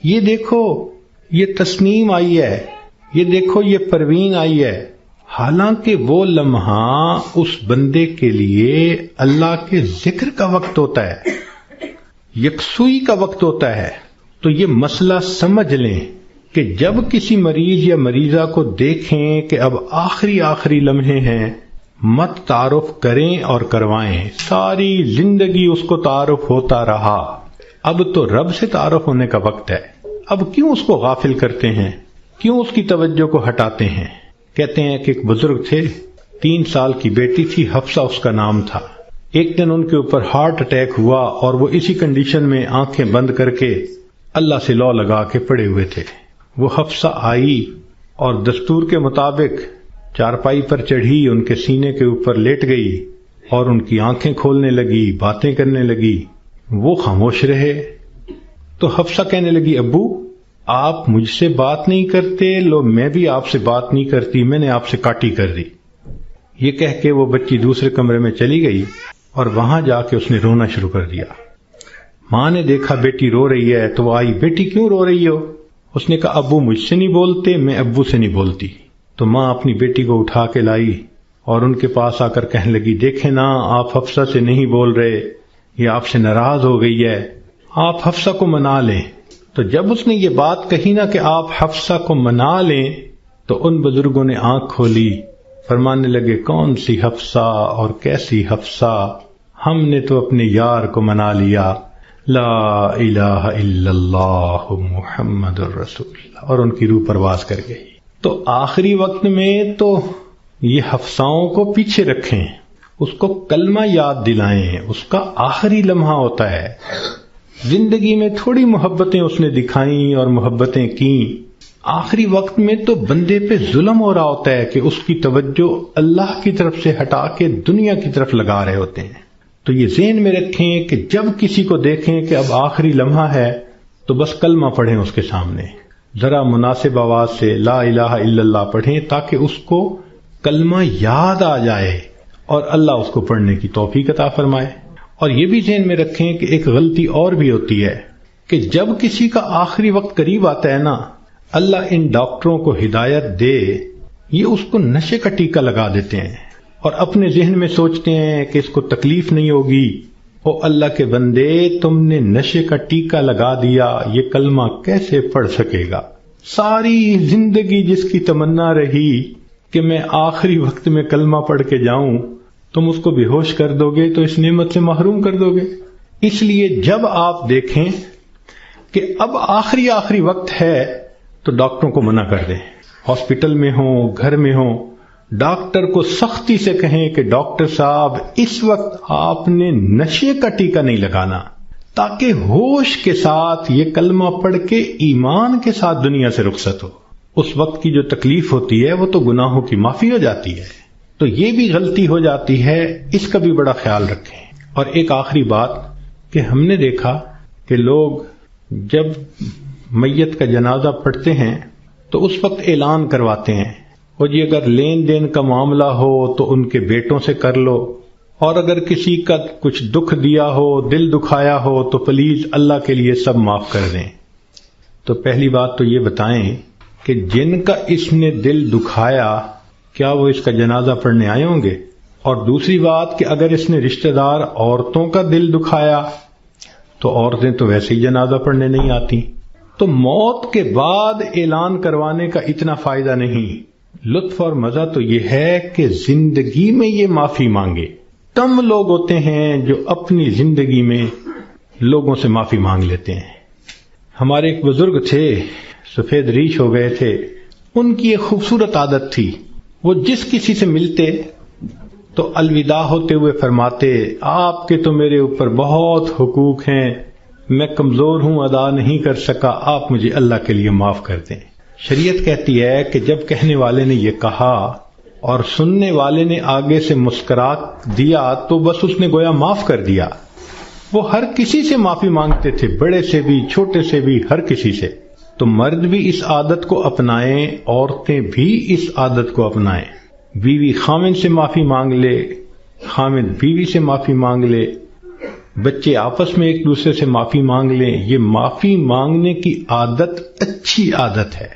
یہ دیکھو یہ تسنیم آئی ہے، یہ دیکھو یہ پروین آئی ہے۔ حالانکہ وہ لمحہ اس بندے کے لیے اللہ کے ذکر کا وقت ہوتا ہے، یکسوئی کا وقت ہوتا ہے۔ تو یہ مسئلہ سمجھ لیں کہ جب کسی مریض یا مریضہ کو دیکھیں کہ اب آخری لمحے ہیں، مت تعارف کریں اور کروائیں۔ ساری زندگی اس کو تعارف ہوتا رہا، اب تو رب سے تعارف ہونے کا وقت ہے۔ اب کیوں اس کو غافل کرتے ہیں؟ کیوں اس کی توجہ کو ہٹاتے ہیں؟ کہتے ہیں کہ ایک بزرگ تھے، 3 سال کی بیٹی تھی، حفصہ اس کا نام تھا۔ ایک دن ان کے اوپر ہارٹ اٹیک ہوا اور وہ اسی کنڈیشن میں آنکھیں بند کر کے اللہ سے لو لگا کے پڑے ہوئے تھے۔ وہ حفصہ آئی اور دستور کے مطابق چارپائی پر چڑھی، ان کے سینے کے اوپر لیٹ گئی اور ان کی آنکھیں کھولنے لگی، باتیں کرنے لگی۔ وہ خاموش رہے تو حفصہ کہنے لگی ابو آپ مجھ سے بات نہیں کرتے، لو میں بھی آپ سے بات نہیں کرتی، میں نے آپ سے کاٹی کر دی۔ یہ کہہ کے وہ بچی دوسرے کمرے میں چلی گئی اور وہاں جا کے اس نے رونا شروع کر دیا۔ ماں نے دیکھا بیٹی رو رہی ہے تو وہ آئی، بیٹی کیوں رو رہی ہو؟ اس نے کہا ابو مجھ سے نہیں بولتے، میں ابو سے نہیں بولتی۔ تو ماں اپنی بیٹی کو اٹھا کے لائی اور ان کے پاس آ کر کہنے لگی دیکھیں نا آپ حفصہ سے نہیں بول رہے، یہ آپ سے ناراض ہو گئی ہے، آپ حفصہ کو منا لیں۔ تو جب اس نے یہ بات کہی نا کہ آپ حفصہ کو منا لیں تو ان بزرگوں نے آنکھ کھولی، فرمانے لگے کون سی حفصہ اور کیسی حفصہ، ہم نے تو اپنے یار کو منا لیا، لا الہ الا اللہ محمد الرسول اللہ، اور ان کی روح پرواز کر گئی۔ تو آخری وقت میں تو یہ حفصاؤں کو پیچھے رکھیں، اس کو کلمہ یاد دلائیں، اس کا آخری لمحہ ہوتا ہے۔ زندگی میں تھوڑی محبتیں اس نے دکھائیں اور محبتیں کیں، آخری وقت میں تو بندے پہ ظلم ہو رہا ہوتا ہے کہ اس کی توجہ اللہ کی طرف سے ہٹا کے دنیا کی طرف لگا رہے ہوتے ہیں۔ تو یہ ذہن میں رکھیں کہ جب کسی کو دیکھیں کہ اب آخری لمحہ ہے تو بس کلمہ پڑھیں اس کے سامنے، ذرا مناسب آواز سے لا الہ الا اللہ پڑھیں تاکہ اس کو کلمہ یاد آ جائے اور اللہ اس کو پڑھنے کی توفیق عطا فرمائے۔ اور یہ بھی ذہن میں رکھیں کہ ایک غلطی اور بھی ہوتی ہے کہ جب کسی کا آخری وقت قریب آتا ہے نا، اللہ ان ڈاکٹروں کو ہدایت دے، یہ اس کو نشے کا ٹیکہ لگا دیتے ہیں اور اپنے ذہن میں سوچتے ہیں کہ اس کو تکلیف نہیں ہوگی۔ او اللہ کے بندے، تم نے نشے کا ٹیکہ لگا دیا، یہ کلمہ کیسے پڑھ سکے گا؟ ساری زندگی جس کی تمنا رہی کہ میں آخری وقت میں کلمہ پڑھ کے جاؤں، تم اس کو بے ہوش کر دو گے تو اس نعمت سے محروم کر دو گے۔ اس لیے جب آپ دیکھیں کہ اب آخری وقت ہے تو ڈاکٹروں کو منع کر دیں، ہاسپٹل میں ہوں، گھر میں ہوں، ڈاکٹر کو سختی سے کہیں کہ ڈاکٹر صاحب اس وقت آپ نے نشے کا ٹیکہ نہیں لگانا، تاکہ ہوش کے ساتھ یہ کلمہ پڑھ کے ایمان کے ساتھ دنیا سے رخصت ہو۔ اس وقت کی جو تکلیف ہوتی ہے وہ تو گناہوں کی معافی ہو جاتی ہے۔ تو یہ بھی غلطی ہو جاتی ہے، اس کا بھی بڑا خیال رکھیں۔ اور ایک آخری بات کہ ہم نے دیکھا کہ لوگ جب میت کا جنازہ پڑھتے ہیں تو اس وقت اعلان کرواتے ہیں، اور جی اگر لین دین کا معاملہ ہو تو ان کے بیٹوں سے کر لو، اور اگر کسی کا کچھ دکھ دیا ہو، دل دکھایا ہو تو پلیز اللہ کے لیے سب معاف کر دیں۔ تو پہلی بات تو یہ بتائیں کہ جن کا اس نے دل دکھایا کیا وہ اس کا جنازہ پڑھنے آئے ہوں گے؟ اور دوسری بات کہ اگر اس نے رشتہ دار عورتوں کا دل دکھایا تو عورتیں تو ویسے ہی جنازہ پڑھنے نہیں آتی۔ تو موت کے بعد اعلان کروانے کا اتنا فائدہ نہیں، لطف اور مزہ تو یہ ہے کہ زندگی میں یہ معافی مانگے۔ کم لوگ ہوتے ہیں جو اپنی زندگی میں لوگوں سے معافی مانگ لیتے ہیں۔ ہمارے ایک بزرگ تھے، سفید ریش ہو گئے تھے، ان کی ایک خوبصورت عادت تھی، وہ جس کسی سے ملتے تو الوداع ہوتے ہوئے فرماتے، آپ کے تو میرے اوپر بہت حقوق ہیں، میں کمزور ہوں، ادا نہیں کر سکا، آپ مجھے اللہ کے لیے معاف کر دیں۔ شریعت کہتی ہے کہ جب کہنے والے نے یہ کہا اور سننے والے نے آگے سے مسکرا دیا تو بس اس نے گویا معاف کر دیا۔ وہ ہر کسی سے معافی مانگتے تھے، بڑے سے بھی، چھوٹے سے بھی، ہر کسی سے۔ تو مرد بھی اس عادت کو اپنائیں، عورتیں بھی اس عادت کو اپنائیں۔ بیوی خامند سے معافی مانگ لے، خامند بیوی سے معافی مانگ لے، بچے آپس میں ایک دوسرے سے معافی مانگ لیں۔ یہ معافی مانگنے کی عادت اچھی عادت ہے،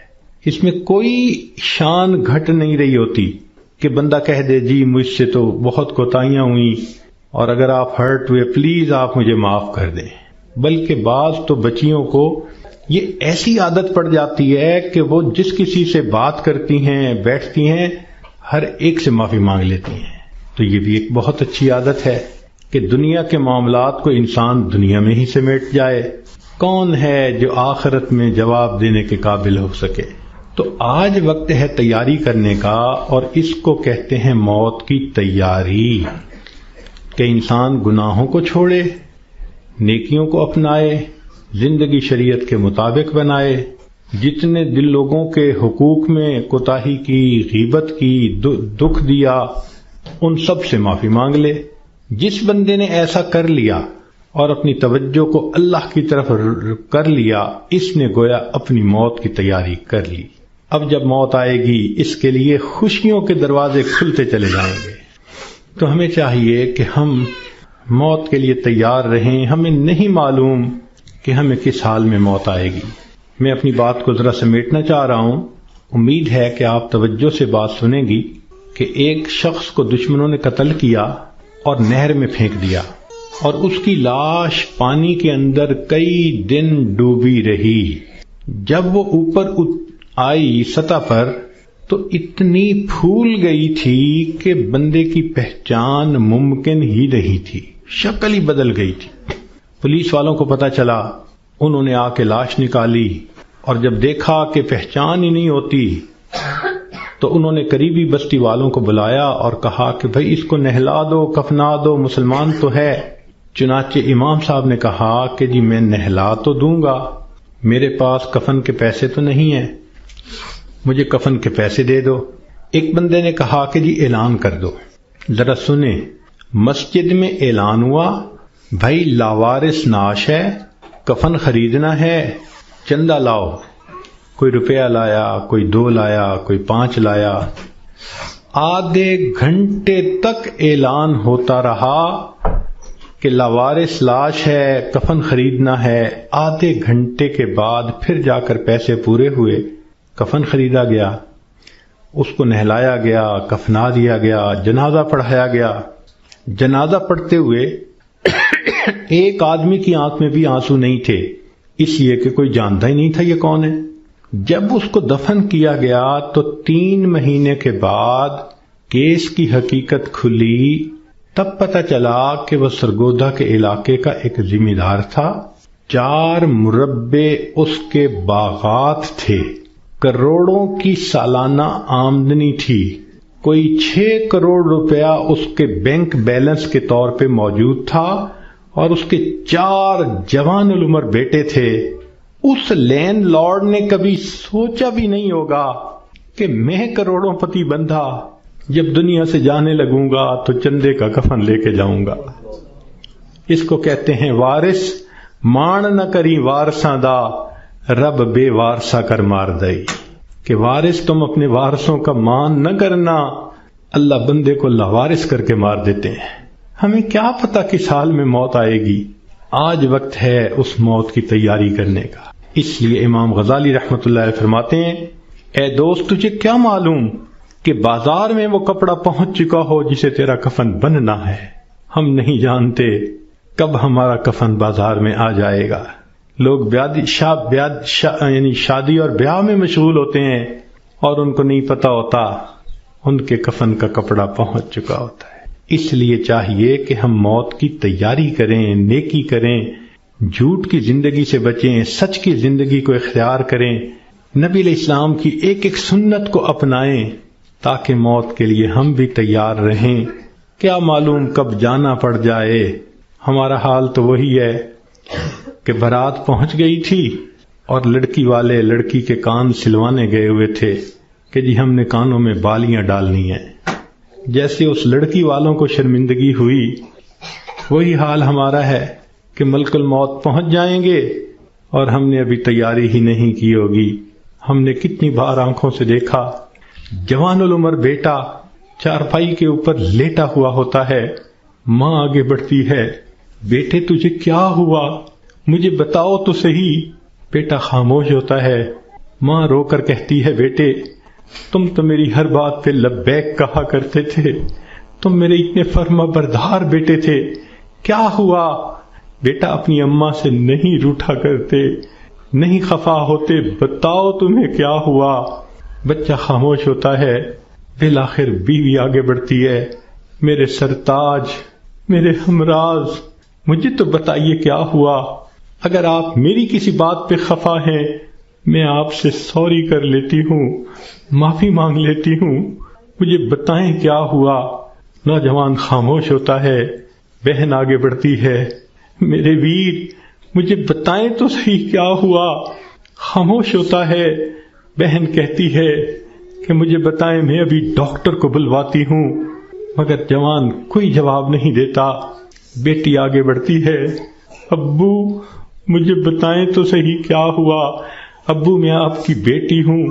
اس میں کوئی شان گھٹ نہیں رہی ہوتی کہ بندہ کہہ دے جی مجھ سے تو بہت کوتاہیاں ہوئیں اور اگر آپ ہرٹ ہوئے پلیز آپ مجھے معاف کر دیں۔ بلکہ بعض تو بچیوں کو یہ ایسی عادت پڑ جاتی ہے کہ وہ جس کسی سے بات کرتی ہیں، بیٹھتی ہیں، ہر ایک سے معافی مانگ لیتی ہیں۔ تو یہ بھی ایک بہت اچھی عادت ہے کہ دنیا کے معاملات کو انسان دنیا میں ہی سمیٹ جائے۔ کون ہے جو آخرت میں جواب دینے کے قابل ہو سکے؟ تو آج وقت ہے تیاری کرنے کا، اور اس کو کہتے ہیں موت کی تیاری، کہ انسان گناہوں کو چھوڑے، نیکیوں کو اپنائے، زندگی شریعت کے مطابق بنائے، جتنے دل لوگوں کے حقوق میں کوتاہی کی، غیبت کی، دکھ دیا، ان سب سے معافی مانگ لے۔ جس بندے نے ایسا کر لیا اور اپنی توجہ کو اللہ کی طرف کر لیا، اس نے گویا اپنی موت کی تیاری کر لی۔ اب جب موت آئے گی اس کے لیے خوشیوں کے دروازے کھلتے چلے جائیں گے۔ تو ہمیں چاہیے کہ ہم موت کے لیے تیار رہیں۔ ہمیں نہیں معلوم کہ ہمیں کس حال میں موت آئے گی۔ میں اپنی بات کو ذرا سمیٹنا چاہ رہا ہوں، امید ہے کہ آپ توجہ سے بات سنیں گی کہ ایک شخص کو دشمنوں نے قتل کیا اور نہر میں پھینک دیا، اور اس کی لاش پانی کے اندر کئی دن ڈوبی رہی۔ جب وہ اوپر آئی سطح پر تو اتنی پھول گئی تھی کہ بندے کی پہچان ممکن ہی نہیں تھی، شکل ہی بدل گئی تھی۔ پولیس والوں کو پتہ چلا، انہوں نے آ کے لاش نکالی، اور جب دیکھا کہ پہچان ہی نہیں ہوتی تو انہوں نے قریبی بستی والوں کو بلایا اور کہا کہ بھئی اس کو نہلا دو، کفنا دو، مسلمان تو ہے۔ چنانچہ امام صاحب نے کہا کہ جی میں نہلا تو دوں گا، میرے پاس کفن کے پیسے تو نہیں ہیں، مجھے کفن کے پیسے دے دو۔ ایک بندے نے کہا کہ جی اعلان کر دو۔ ذرا سنیں، مسجد میں اعلان ہوا، بھائی لاوارث نعش ہے، کفن خریدنا ہے، چندہ لاؤ۔ کوئی روپیہ لایا، کوئی 2 لایا، کوئی 5 لایا۔ آدھے گھنٹے تک اعلان ہوتا رہا، کہ لاوارث لاش ہے، کفن خریدنا ہے، آدھے گھنٹے کے بعد پھر جا کر پیسے پورے ہوئے، کفن خریدا گیا، اس کو نہلایا گیا، کفنا دیا گیا، جنازہ پڑھایا گیا۔ جنازہ پڑھتے ہوئے ایک آدمی کی آنکھ میں بھی آنسو نہیں تھے، اس لیے کہ کوئی جانتا ہی نہیں تھا یہ کون ہے۔ جب اس کو دفن کیا گیا تو 3 مہینے کے بعد کیس کی حقیقت کھلی، تب پتہ چلا کہ وہ سرگودا کے علاقے کا ایک ذمہ دار تھا۔ 4 مربع اس کے باغات تھے، کروڑوں کی سالانہ آمدنی تھی، کوئی 6 کروڑ روپیہ اس کے بینک بیلنس کے طور پہ موجود تھا، اور اس کے 4 جوان العمر بیٹے تھے۔ اس لینڈ لارڈ نے کبھی سوچا بھی نہیں ہوگا کہ میں کروڑوں پتی بندھا، جب دنیا سے جانے لگوں گا تو چندے کا کفن لے کے جاؤں گا۔ اس کو کہتے ہیں وارث مان نہ کری وارثاں دا، رب بے وارثا کر مار دئی، کہ وارث تم اپنے وارثوں کا مان نہ کرنا، اللہ بندے کو لاوارث کر کے مار دیتے ہیں۔ ہمیں کیا پتا کس حال میں موت آئے گی، آج وقت ہے اس موت کی تیاری کرنے کا۔ اس لیے امام غزالی رحمۃ اللہ علیہ فرماتے ہیں، اے دوست تجھے کیا معلوم کہ بازار میں وہ کپڑا پہنچ چکا ہو جسے تیرا کفن بننا ہے، ہم نہیں جانتے کب ہمارا کفن بازار میں آ جائے گا۔ لوگ یعنی شادی اور بیاہ میں مشغول ہوتے ہیں اور ان کو نہیں پتا ہوتا ان کے کفن کا کپڑا پہنچ چکا ہوتا ہے۔ اس لیے چاہیے کہ ہم موت کی تیاری کریں، نیکی کریں، جھوٹ کی زندگی سے بچیں، سچ کی زندگی کو اختیار کریں، نبی علیہ السلام کی ایک ایک سنت کو اپنائیں تاکہ موت کے لیے ہم بھی تیار رہیں۔ کیا معلوم کب جانا پڑ جائے۔ ہمارا حال تو وہی ہے کہ بارات پہنچ گئی تھی اور لڑکی والے لڑکی کے کان سلوانے گئے ہوئے تھے کہ جی ہم نے کانوں میں بالیاں ڈالنی ہیں۔ جیسے اس لڑکی والوں کو شرمندگی ہوئی، وہی حال ہمارا ہے کہ ملک الموت پہنچ جائیں گے اور ہم نے ابھی تیاری ہی نہیں کی ہوگی۔ ہم نے کتنی بار آنکھوں سے دیکھا جوان العمر بیٹا چارپائی کے اوپر لیٹا ہوا ہوتا ہے، ماں آگے بڑھتی ہے، بیٹے تجھے کیا ہوا، مجھے بتاؤ تو صحیح۔ بیٹا خاموش ہوتا ہے، ماں رو کر کہتی ہے بیٹے تم تو میری ہر بات پہ لبیک کہا کرتے تھے، تم میرے اتنے فرما بردار بیٹے تھے، کیا ہوا؟ بیٹا اپنی اماں سے نہیں روٹھا کرتے، نہیں خفا ہوتے، بتاؤ تمہیں کیا ہوا؟ بچہ خاموش ہوتا ہے، بالآخر بیوی آگے بڑھتی ہے، میرے سرتاج، میرے ہمراز، مجھے تو بتائیے کیا ہوا؟ اگر آپ میری کسی بات پہ خفا ہیں میں آپ سے سوری کر لیتی ہوں، معافی مانگ لیتی ہوں، مجھے بتائیں کیا ہوا؟ نوجوان خاموش ہوتا ہے، بہن آگے بڑھتی ہے، میرے ویر مجھے بتائیں تو صحیح کیا ہوا؟ خاموش ہوتا ہے، بہن کہتی ہے کہ مجھے بتائیں، میں ابھی ڈاکٹر کو بلواتی ہوں، مگر جوان کوئی جواب نہیں دیتا۔ بیٹی آگے بڑھتی ہے، ابو مجھے بتائیں تو صحیح کیا ہوا؟ ابو میں آپ کی بیٹی ہوں،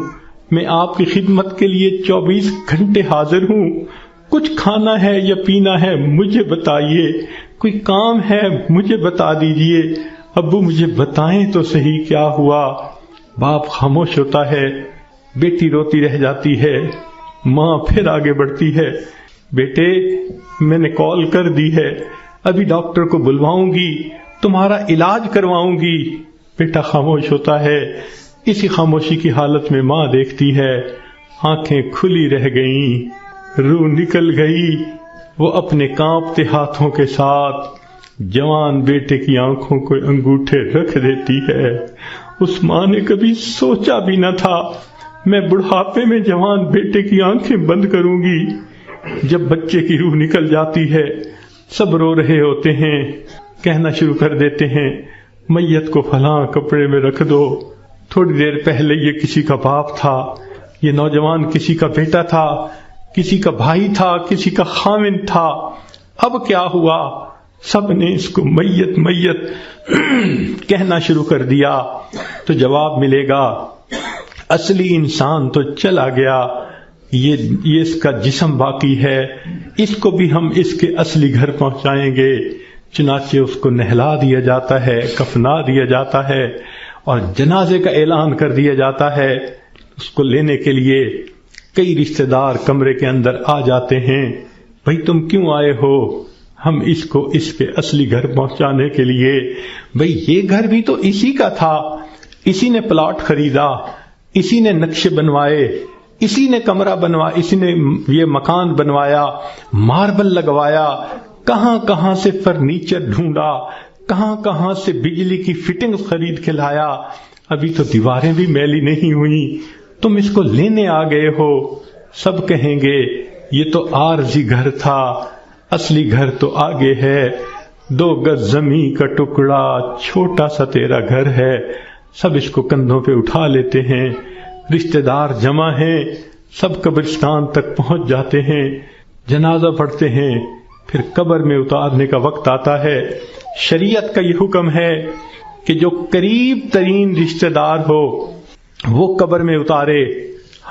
میں آپ کی خدمت کے لیے 24 گھنٹے حاضر ہوں، کچھ کھانا ہے یا پینا ہے مجھے بتائیے، کوئی کام ہے مجھے بتا دیجئے، ابو مجھے بتائیں تو صحیح کیا ہوا؟ باپ خاموش ہوتا ہے، بیٹی روتی رہ جاتی ہے، ماں پھر آگے بڑھتی ہے، بیٹے میں نے کال کر دی ہے، ابھی ڈاکٹر کو بلواؤں گی، تمہارا علاج کرواؤں گی۔ بیٹا خاموش ہوتا ہے، اسی خاموشی کی حالت میں ماں دیکھتی ہے، آنکھیں کھلی رہ گئیں، روح نکل گئی، وہ اپنے کانپتے ہاتھوں کے ساتھ جوان بیٹے کی آنکھوں کو انگوٹھے رکھ دیتی ہے۔ اس ماں نے کبھی سوچا بھی نہ تھا میں بڑھاپے میں جوان بیٹے کی آنکھیں بند کروں گی۔ جب بچے کی روح نکل جاتی ہے، سب رو رہے ہوتے ہیں، کہنا شروع کر دیتے ہیں میت کو فلاں کپڑے میں رکھ دو، تھوڑی دیر پہلے یہ کسی کا باپ تھا، یہ نوجوان کسی کا بیٹا تھا، کسی کا بھائی تھا، کسی کا خاوند تھا، اب کیا ہوا؟ سب نے اس کو میت میت کہنا شروع کر دیا۔ تو جواب ملے گا اصلی انسان تو چلا گیا، یہ اس کا جسم باقی ہے، اس کو بھی ہم اس کے اصلی گھر پہنچائیں گے۔ چنانچہ اس کو نہلا دیا جاتا ہے، کفنا دیا جاتا ہے اور جنازے کا اعلان کر دیا جاتا ہے۔ اس کو لینے کے لیے کئی رشتہ دار کمرے کے اندر آ جاتے ہیں، بھئی تم کیوں آئے ہو؟ ہم اس کو اس کے اصلی گھر پہنچانے کے لیے۔ بھئی یہ گھر بھی تو اسی کا تھا، اسی نے پلاٹ خریدا، اسی نے نقشے بنوائے، اسی نے کمرہ بنوایا، اسی نے یہ مکان بنوایا، ماربل لگوایا، کہاں کہاں سے فرنیچر ڈھونڈا، کہاں کہاں سے بجلی کی فٹنگ خرید کے لایا، ابھی تو دیواریں بھی میلی نہیں ہوئی، تم اس کو لینے آ گئے ہو۔ سب کہیں گے یہ تو عارضی گھر تھا، اصلی گھر تو آگے ہے، 2 گز زمین کا ٹکڑا، چھوٹا سا تیرا گھر ہے۔ سب اس کو کندھوں پہ اٹھا لیتے ہیں، رشتہ دار جمع ہیں، سب قبرستان تک پہنچ جاتے ہیں، جنازہ پڑھتے ہیں، پھر قبر میں اتارنے کا وقت آتا ہے۔ شریعت کا یہ حکم ہے کہ جو قریب ترین رشتہ دار ہو وہ قبر میں اتارے۔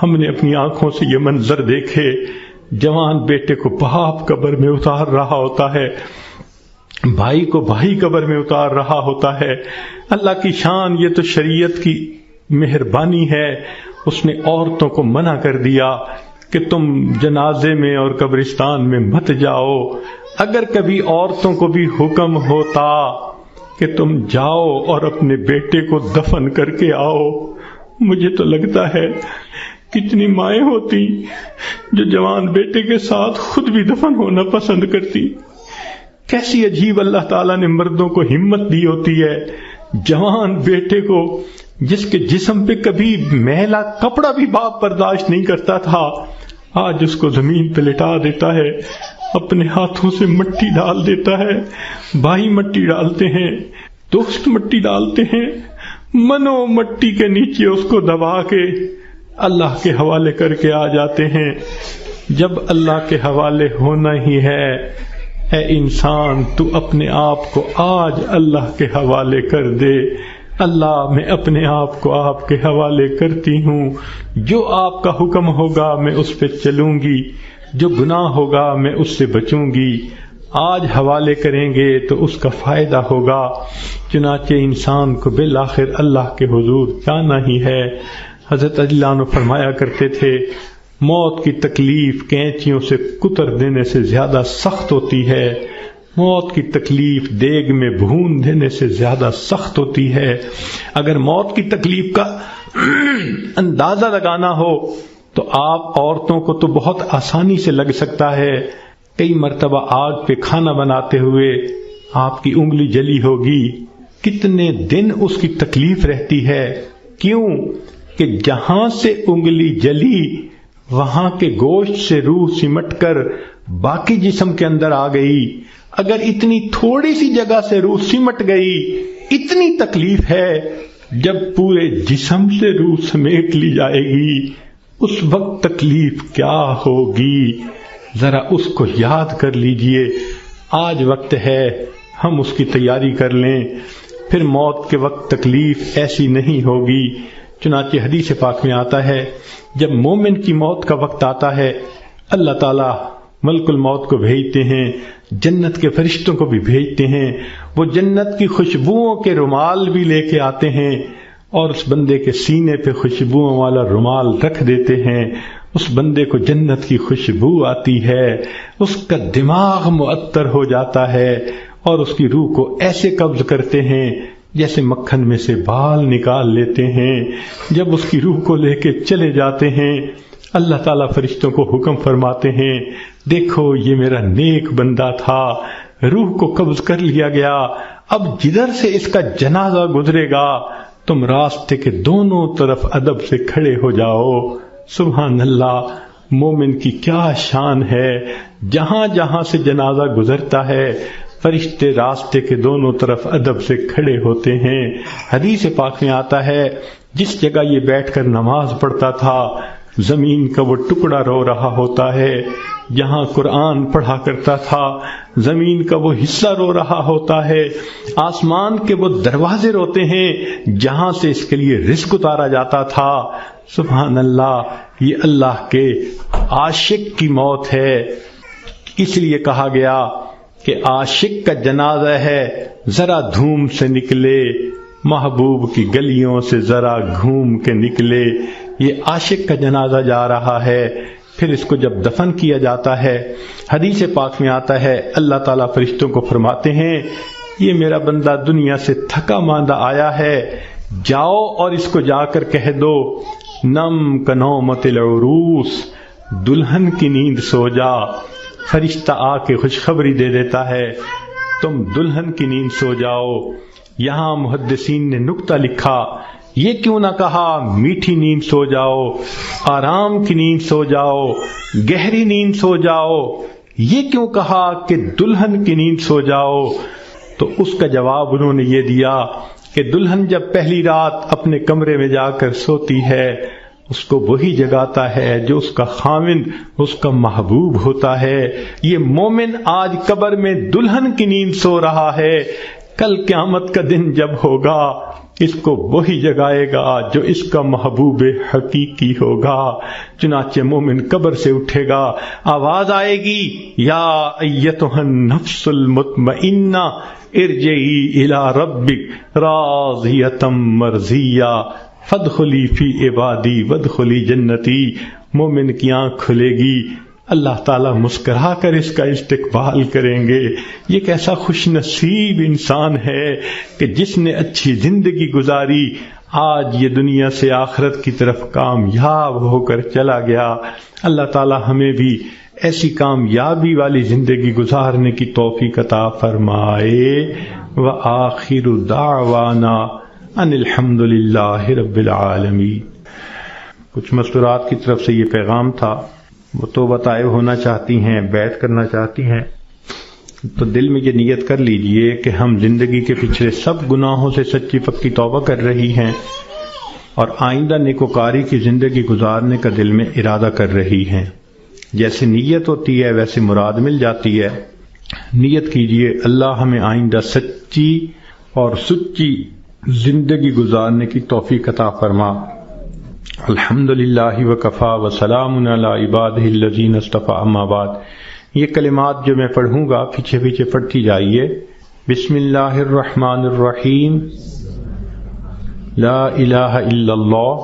ہم نے اپنی آنکھوں سے یہ منظر دیکھے، جوان بیٹے کو باپ قبر میں اتار رہا ہوتا ہے، بھائی کو بھائی قبر میں اتار رہا ہوتا ہے۔ اللہ کی شان، یہ تو شریعت کی مہربانی ہے، اس نے عورتوں کو منع کر دیا کہ تم جنازے میں اور قبرستان میں مت جاؤ۔ اگر کبھی عورتوں کو بھی حکم ہوتا کہ تم جاؤ اور اپنے بیٹے کو دفن کر کے آؤ، مجھے تو لگتا ہے کتنی مائیں ہوتی جو جوان بیٹے کے ساتھ خود بھی دفن ہونا پسند کرتی۔ کیسی عجیب اللہ تعالیٰ نے مردوں کو ہمت دی ہوتی ہے۔ جوان بیٹے کو، جس کے جسم پہ کبھی میلا کپڑا بھی باپ برداشت نہیں کرتا تھا، آج اس کو زمین پہ لٹا دیتا ہے، اپنے ہاتھوں سے مٹی ڈال دیتا ہے، بھائی مٹی ڈالتے ہیں، دوست مٹی ڈالتے ہیں، منو مٹی کے نیچے اس کو دبا کے اللہ کے حوالے کر کے آ جاتے ہیں۔ جب اللہ کے حوالے ہونا ہی ہے، اے انسان تو اپنے آپ کو آج اللہ کے حوالے کر دے۔ اللہ میں اپنے آپ کو آپ کے حوالے کرتی ہوں، جو آپ کا حکم ہوگا میں اس پہ چلوں گی، جو گناہ ہوگا میں اس سے بچوں گی۔ آج حوالے کریں گے تو اس کا فائدہ ہوگا۔ چنانچہ انسان کو بالآخر اللہ کے حضور جانا ہی ہے۔ حضرت علی عنہ فرمایا کرتے تھے، موت کی تکلیف کینچیوں سے کتر دینے سے زیادہ سخت ہوتی ہے، موت کی تکلیف دیگ میں بھون دینے سے زیادہ سخت ہوتی ہے۔ اگر موت کی تکلیف کا اندازہ لگانا ہو تو آپ عورتوں کو تو بہت آسانی سے لگ سکتا ہے۔ کئی مرتبہ آگ پہ کھانا بناتے ہوئے آپ کی انگلی جلی ہوگی، کتنے دن اس کی تکلیف رہتی ہے۔ کیوں کہ جہاں سے انگلی جلی وہاں کے گوشت سے روح سمٹ کر باقی جسم کے اندر آ گئی۔ اگر اتنی تھوڑی سی جگہ سے روح سمٹ گئی، اتنی تکلیف ہے۔ جب پورے جسم سے روح سمیٹ لی جائے گی اس وقت تکلیف کیا ہوگی، ذرا اس کو یاد کر لیجئے۔ آج وقت ہے ہم اس کی تیاری کر لیں، پھر موت کے وقت تکلیف ایسی نہیں ہوگی۔ چنانچہ حدیث پاک میں آتا ہے، جب مومن کی موت کا وقت آتا ہے اللہ تعالیٰ ملک الموت کو بھیجتے ہیں، جنت کے فرشتوں کو بھی بھیجتے ہیں، وہ جنت کی خوشبوؤں کے رومال بھی لے کے آتے ہیں اور اس بندے کے سینے پہ خوشبوؤں والا رومال رکھ دیتے ہیں۔ اس بندے کو جنت کی خوشبو آتی ہے، اس کا دماغ معطر ہو جاتا ہے اور اس کی روح کو ایسے قبض کرتے ہیں جیسے مکھن میں سے بال نکال لیتے ہیں۔ جب اس کی روح کو لے کے چلے جاتے ہیں اللہ تعالیٰ فرشتوں کو حکم فرماتے ہیں، دیکھو یہ میرا نیک بندہ تھا، روح کو قبض کر لیا گیا، اب جدھر سے اس کا جنازہ گزرے گا تم راستے کے دونوں طرف ادب سے کھڑے ہو جاؤ۔ سبحان اللہ، مومن کی کیا شان ہے، جہاں جہاں سے جنازہ گزرتا ہے فرشتے راستے کے دونوں طرف ادب سے کھڑے ہوتے ہیں۔ حدیث پاک میں آتا ہے، جس جگہ یہ بیٹھ کر نماز پڑھتا تھا زمین کا وہ ٹکڑا رو رہا ہوتا ہے، جہاں قرآن پڑھا کرتا تھا زمین کا وہ حصہ رو رہا ہوتا ہے، آسمان کے وہ دروازے روتے ہیں جہاں سے اس کے لیے رزق اتارا جاتا تھا۔ سبحان اللہ، یہ اللہ کے عاشق کی موت ہے۔ اس لیے کہا گیا کہ عاشق کا جنازہ ہے ذرا دھوم سے نکلے، محبوب کی گلیوں سے ذرا گھوم کے نکلے۔ یہ عاشق کا جنازہ جا رہا ہے، پھر اس کو جب دفن کیا جاتا ہے، حدیث پاک میں آتا ہے اللہ تعالیٰ فرشتوں کو فرماتے ہیں یہ میرا بندہ دنیا سے تھکا ماندہ آیا ہے، جاؤ اور اس کو جا کر کہہ دو نم کنومت العروس، دلہن کی نیند سو جا۔ فرشتہ آ کے خوشخبری دے دیتا ہے تم دلہن کی نیند سو جاؤ۔ یہاں محدثین نے نکتہ لکھا، یہ کیوں نہ کہا میٹھی نیند سو جاؤ، آرام کی نیند سو جاؤ، گہری نیند سو جاؤ، یہ کیوں کہا کہ دلہن کی نیند سو جاؤ؟ تو اس کا جواب انہوں نے یہ دیا کہ دلہن جب پہلی رات اپنے کمرے میں جا کر سوتی ہے، اس کو وہی جگاتا ہے جو اس کا خاوند، اس کا محبوب ہوتا ہے۔ یہ مومن آج قبر میں دلہن کی نیند سو رہا ہے، کل قیامت کا دن جب ہوگا اس کو وہی جگائے گا جو اس کا محبوب حقیقی ہوگا۔ چنانچہ مومن قبر سے اٹھے گا، آواز آئے گی یا ایتھا النفس المطمئنہ ارجعی الی ربک راضیۃ مرضیہ فادخلی فی عبادی وادخلی جنتی۔ مومن کی آنکھ کھلے گی، اللہ تعالیٰ مسکرا کر اس کا استقبال کریں گے۔ یہ کیسا خوش نصیب انسان ہے کہ جس نے اچھی زندگی گزاری، آج یہ دنیا سے آخرت کی طرف کامیاب ہو کر چلا گیا۔ اللہ تعالیٰ ہمیں بھی ایسی کامیابی والی زندگی گزارنے کی توفیق عطا فرمائے۔ وآخر دعوانا ان الحمد للہ رب العالمین۔ کچھ مستورات کی طرف سے یہ پیغام تھا، وہ توبہ طائب ہونا چاہتی ہیں، بیعت کرنا چاہتی ہیں، تو دل میں یہ نیت کر لیجئے کہ ہم زندگی کے پچھلے سب گناہوں سے سچی پکی توبہ کر رہی ہیں اور آئندہ نیکوکاری کی زندگی گزارنے کا دل میں ارادہ کر رہی ہیں۔ جیسے نیت ہوتی ہے ویسے مراد مل جاتی ہے۔ نیت کیجئے اللہ ہمیں آئندہ سچی اور سچی زندگی گزارنے کی توفیق عطا فرما۔ الحمدللہ وکفا وسلام علی عبادہ الذین اصطفی، اما بعد۔ یہ کلمات جو میں پڑھوں گا پیچھے پیچھے پڑھتی جائیے۔ بسم اللہ الرحمن الرحیم، لا الہ الا اللہ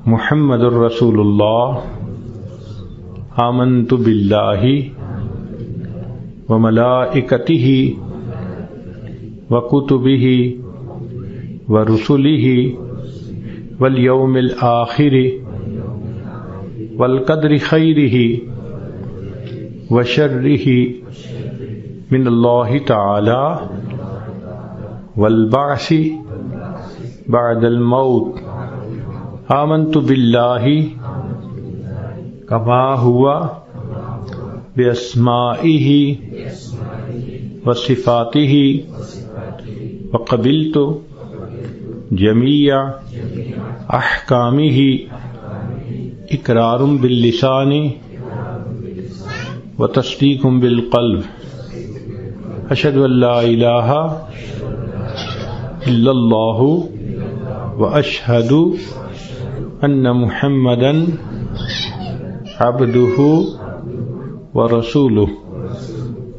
محمد الرسول اللہ، آمنت باللہ وملائکتہ وکتبہ ورسلہ والیوم الآخر والقدر خیرہ وشرہ من اللہ تعالی والبعث بعد الموت۔ آمنت باللہ کما ہوا باسمائہ وصفاتہ وقبلت جمیع احکامہ اقرار باللسان وتصدیق بالقلب۔ اشہد ان لا الہ الا اللہ واشہد ان محمدا عبدہ ورسولہ۔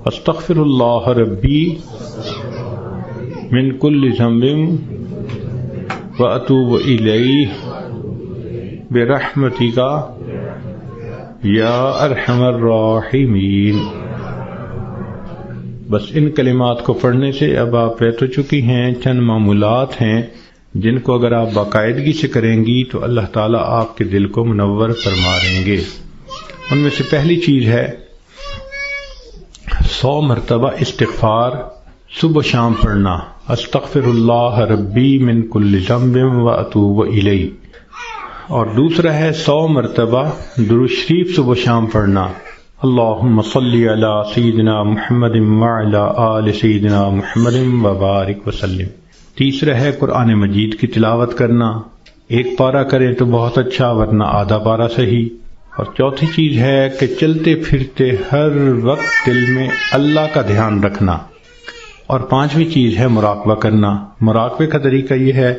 استغفر اللہ ربی من کل ذنب واتوب الیہ برحمتک یا ارحم الراحمین۔ بس ان کلمات کو پڑھنے سے اب آپ بیت ہو چکی ہیں۔ چند معمولات ہیں جن کو اگر آپ باقاعدگی سے کریں گی تو اللہ تعالیٰ آپ کے دل کو منور فرما دیں گے۔ ان میں سے پہلی چیز ہے 100 مرتبہ استغفار صبح و شام پڑھنا، استغفر اللہ ربی من کل ذنب واتوب الیہ۔ اور دوسرا ہے 100 مرتبہ درود شریف صبح و شام پڑھنا، اللہم صلی علی سیدنا محمد وعلی آل سیدنا محمد وبارک وسلم۔ تیسرا ہے قرآن مجید کی تلاوت کرنا، ایک پارہ کریں تو بہت اچھا، ورنہ آدھا پارہ صحیح۔ اور چوتھی چیز ہے کہ چلتے پھرتے ہر وقت دل میں اللہ کا دھیان رکھنا۔ اور پانچویں چیز ہے مراقبہ کرنا۔ مراقبے کا طریقہ یہ ہے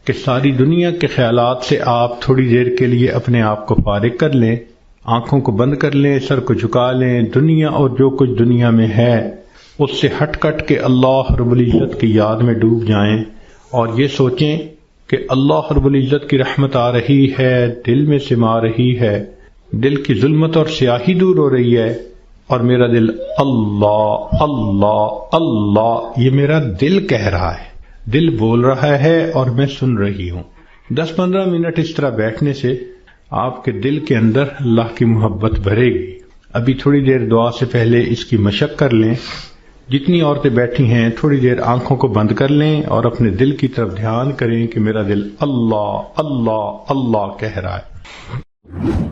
کہ ساری دنیا کے خیالات سے آپ تھوڑی دیر کے لیے اپنے آپ کو فارغ کر لیں آنکھوں کو بند کر لیں، سر کو جھکا لیں، دنیا اور جو کچھ دنیا میں ہے اس سے ہٹ کٹ کے اللہ رب العزت کی یاد میں ڈوب جائیں اور یہ سوچیں کہ اللہ رب العزت کی رحمت آ رہی ہے، دل میں سما رہی ہے، دل کی ظلمت اور سیاہی دور ہو رہی ہے، اور میرا دل اللہ اللہ اللہ، یہ میرا دل کہہ رہا ہے، دل بول رہا ہے اور میں سن رہی ہوں۔ 10-15 منٹ اس طرح بیٹھنے سے آپ کے دل کے اندر اللہ کی محبت بھرے گی۔ ابھی تھوڑی دیر دعا سے پہلے اس کی مشق کر لیں۔ جتنی عورتیں بیٹھی ہیں تھوڑی دیر آنکھوں کو بند کر لیں اور اپنے دل کی طرف دھیان کریں کہ میرا دل اللہ اللہ اللہ کہہ رہا ہے۔